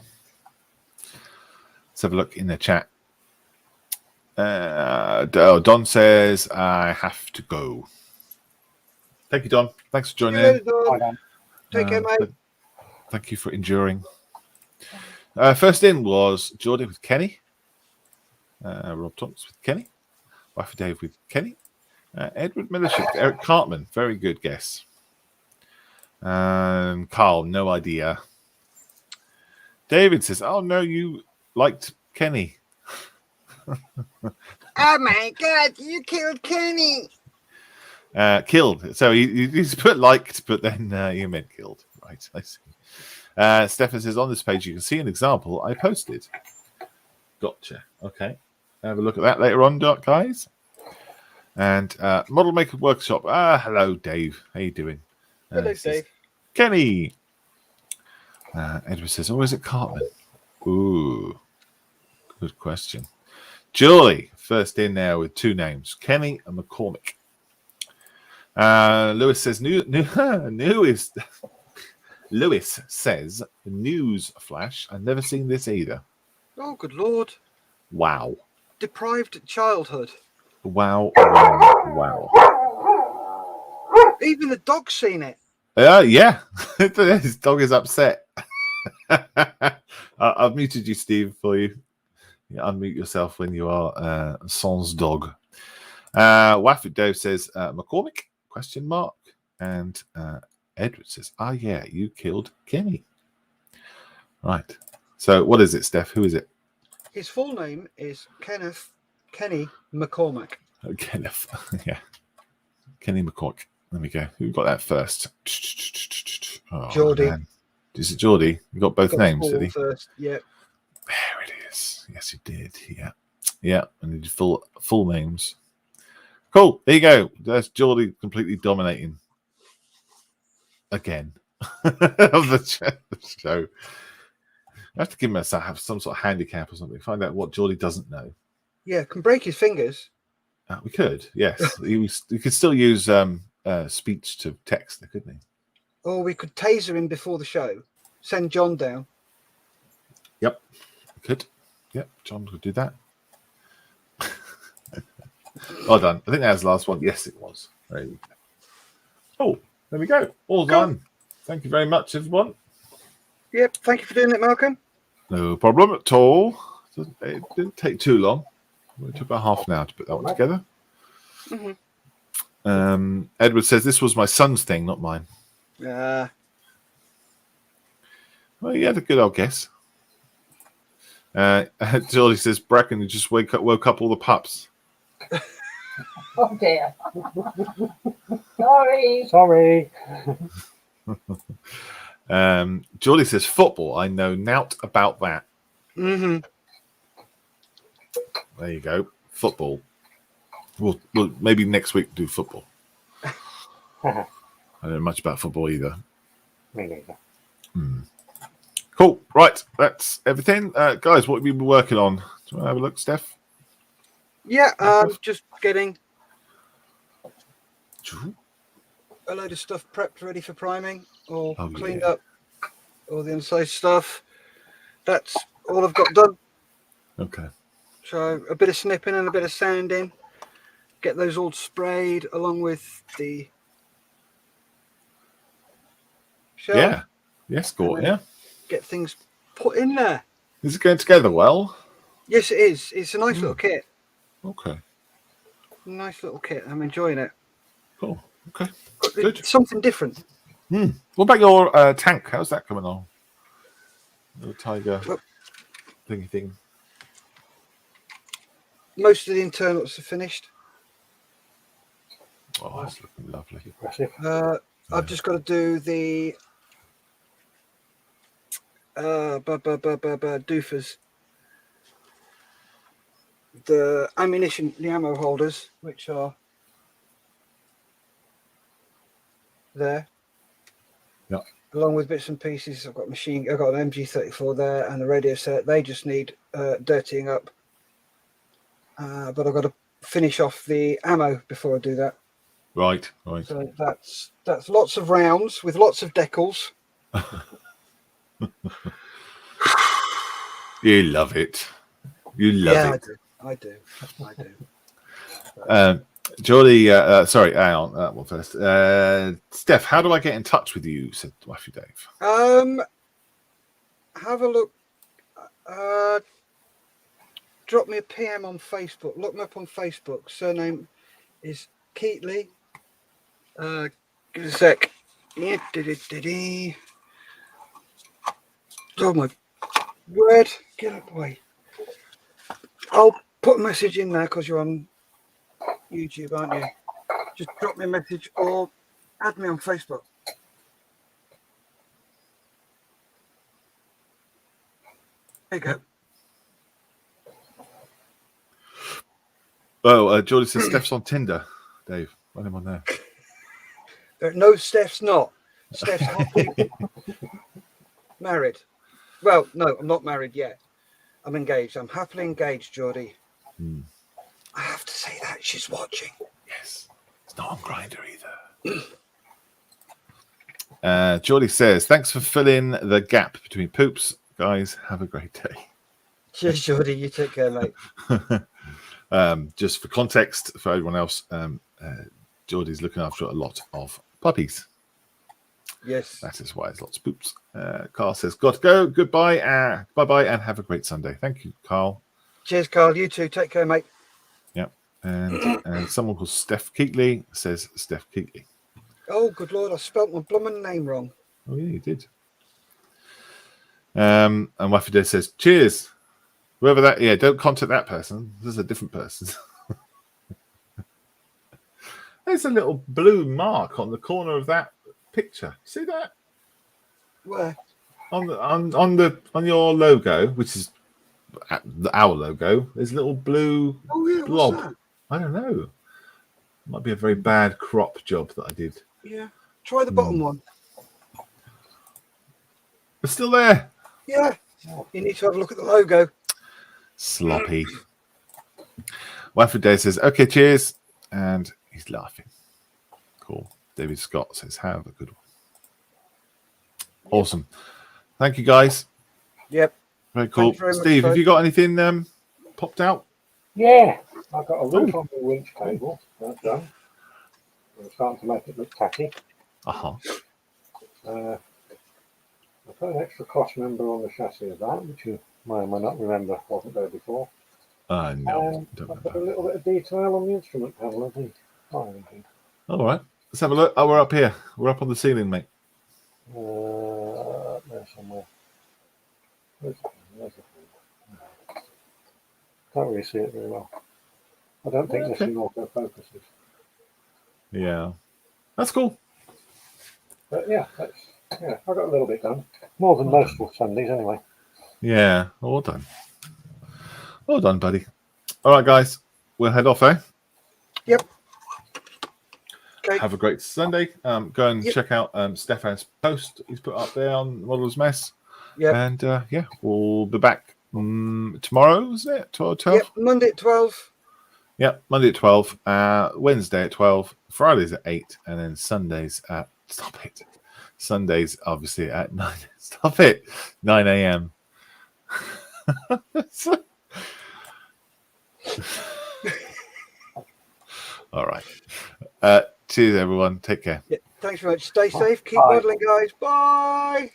Let's have a look in the chat. Don says, I have to go. Thank you, Don. Thanks for joining in. Take care, mate. Thank you for enduring. First in was Jordan with Kenny. Rob Thompson with Kenny. Wife Dave with Kenny. Edward Millership, Eric Cartman. Very good guess. Carl, no idea. David says, oh no, you liked Kenny. Oh my God, you killed Kenny. Killed. So he's put liked, but then you meant killed. Right, I see. Stefan says, on this page, you can see an example I posted. Gotcha. Okay. Have a look at that later on, guys. And Model Maker Workshop. Hello, Dave. How you doing? Hello, Dave. Kenny. Edward says, oh, is it Cartman? Ooh. Good question. Julie, first in there with two names, Kenny and McCormick. Lewis says, Lewis says, news flash. I've never seen this either. Oh, good Lord. Wow. deprived childhood. Wow, wow, wow. Even the dog's seen it. Yeah. His dog is upset. I've muted you, Steve, for you. Unmute yourself when you are sans dog. Wafford Dove says McCormick ? And Edward says, yeah, you killed Kenny. Right. So what is it, Steph? Who is it? His full name is Kenny McCormack. Oh, Kenneth. Yeah. Kenny McCormick. Let me go. Who got that first? Oh, Geordie. Man. Is it Geordie? You got both names, did he? First, yeah. There it is. Yes, he did. Yeah. Yeah. And he did full names. Cool. There you go. That's Geordie completely dominating again of the show. I have to give him have some sort of handicap or something. Find out what Geordie doesn't know. Yeah, can break his fingers. We could, yes. You could still use speech to text, couldn't he? Or we could taser him before the show. Send John down. Yep, we could. Yep, John could do that. Well done. I think that was the last one. Yes, it was. There you go. Oh, there we go. All done. Thank you very much, everyone. Yep, thank you for doing it, Malcolm. No problem at all. It didn't take too long. It took about half an hour to put that one together. Mm-hmm. Edward says, this was my son's thing, not mine. Yeah. Well, you had a good old guess. Geordie says, Bracken, you just woke up all the pups. Oh dear. Sorry. Geordie says, football. I know nout about that. Mm-hmm. There you go. Football. We'll maybe next week do football. I don't know much about football either. Me neither. Cool. Right. That's everything. Guys, what have you been working on? Do you want to have a look, Steph? Yeah, just getting a load of stuff prepped, ready for priming, all cleaned up, all the inside stuff. That's all I've got done. Okay. So a bit of snipping and a bit of sanding. Get those all sprayed along with the shell. Yeah. Yes, Gort, yeah. Get things put in there. Is it going together well? Yes, it is. It's a nice little kit. Okay. Nice little kit. I'm enjoying it. Cool. Okay. Good. It's something different. What about your tank? How's that coming on? The Tiger thingy thing. Most of the internals are finished. Oh, that's looking lovely. Impressive. I've just got to do the doofers, the ammunition, the ammo holders, which are there. Yeah. Along with bits and pieces. I've got an MG34 there and the radio set. They just need dirtying up. But I've got to finish off the ammo before I do that. Right. So that's lots of rounds with lots of decals. You love it. You love it. I do. Geordie, sorry, hang on, that one first. Steph, how do I get in touch with you? Said Wifey Dave. Have a look. Drop me a PM on Facebook. Look me up on Facebook. Surname is Keatley. Give us a sec. Oh my word! Get up, boy. I'll put a message in there because you're on YouTube, aren't you? Just drop me a message or add me on Facebook. There you go. Oh, Geordie says Steph's on Tinder. Dave, run him on there. No, Steph's not. Steph's happy. Married. Well, no, I'm not married yet. I'm engaged. I'm happily engaged, Geordie. I have to say that she's watching. Yes. It's not on Grindr either. Geordie says, thanks for filling the gap between poops. Guys, have a great day. Cheers, Geordie. You take care, mate. Just for context, for everyone else, Geordie's looking after a lot of puppies. Yes. That is why there's lots of poops. Carl says, got to go. Goodbye. Bye-bye, and have a great Sunday. Thank you, Carl. Cheers, Carl. You too. Take care, mate. Yep. And someone called Steph Keatley says Steph Keatley. Oh, good Lord. I spelt my blooming name wrong. Oh, yeah, you did. And Waffy says, cheers. Whoever that, don't contact that person. This is a different person. There's a little blue mark on the corner of that picture. See that? Where? On your logo, which is our logo, there's a little blue blob. What's that? I don't know. Might be a very bad crop job that I did. Yeah. Try the bottom one. It's still there. Yeah. You need to have a look at the logo. Sloppy. Waffy Day says, okay, cheers. And he's laughing. Cool. David Scott says, have a good one. Awesome. Thank you, guys. Yep. Very cool. Very Steve, have you got anything popped out? Yeah, I've got a roof on the winch cable. That's done. I'm starting to make it look tacky. Uh-huh. I put an extra cost number on the chassis of that, which you may or may not remember wasn't there before. No. Don't I put a remember. little bit of detail on the instrument panel of the fire engine. All right. Let's have a look. Oh, we're up here. We're up on the ceiling, mate. There somewhere. Where's the thing? Can't really see it very well. I don't think this is autofocuses. Yeah. That's cool. But yeah, I got a little bit done. More than most Sundays anyway. Yeah. Well done. Well done, buddy. All right, guys. We'll head off, eh? Yep. Okay. Have a great Sunday. Go and check out Stefan's post he's put up there on Model's Mess. Yep. And we'll be back tomorrow, isn't it? 12? Yep. Monday at 12. Yep. Monday at 12. Wednesday at 12. Fridays at 8. And then Sundays at... Stop it. Sundays, obviously, at 9. Stop it. 9 a.m. All right. Cheers, everyone. Take care. Yeah. Thanks very much. Stay safe. Keep modeling, guys. Bye.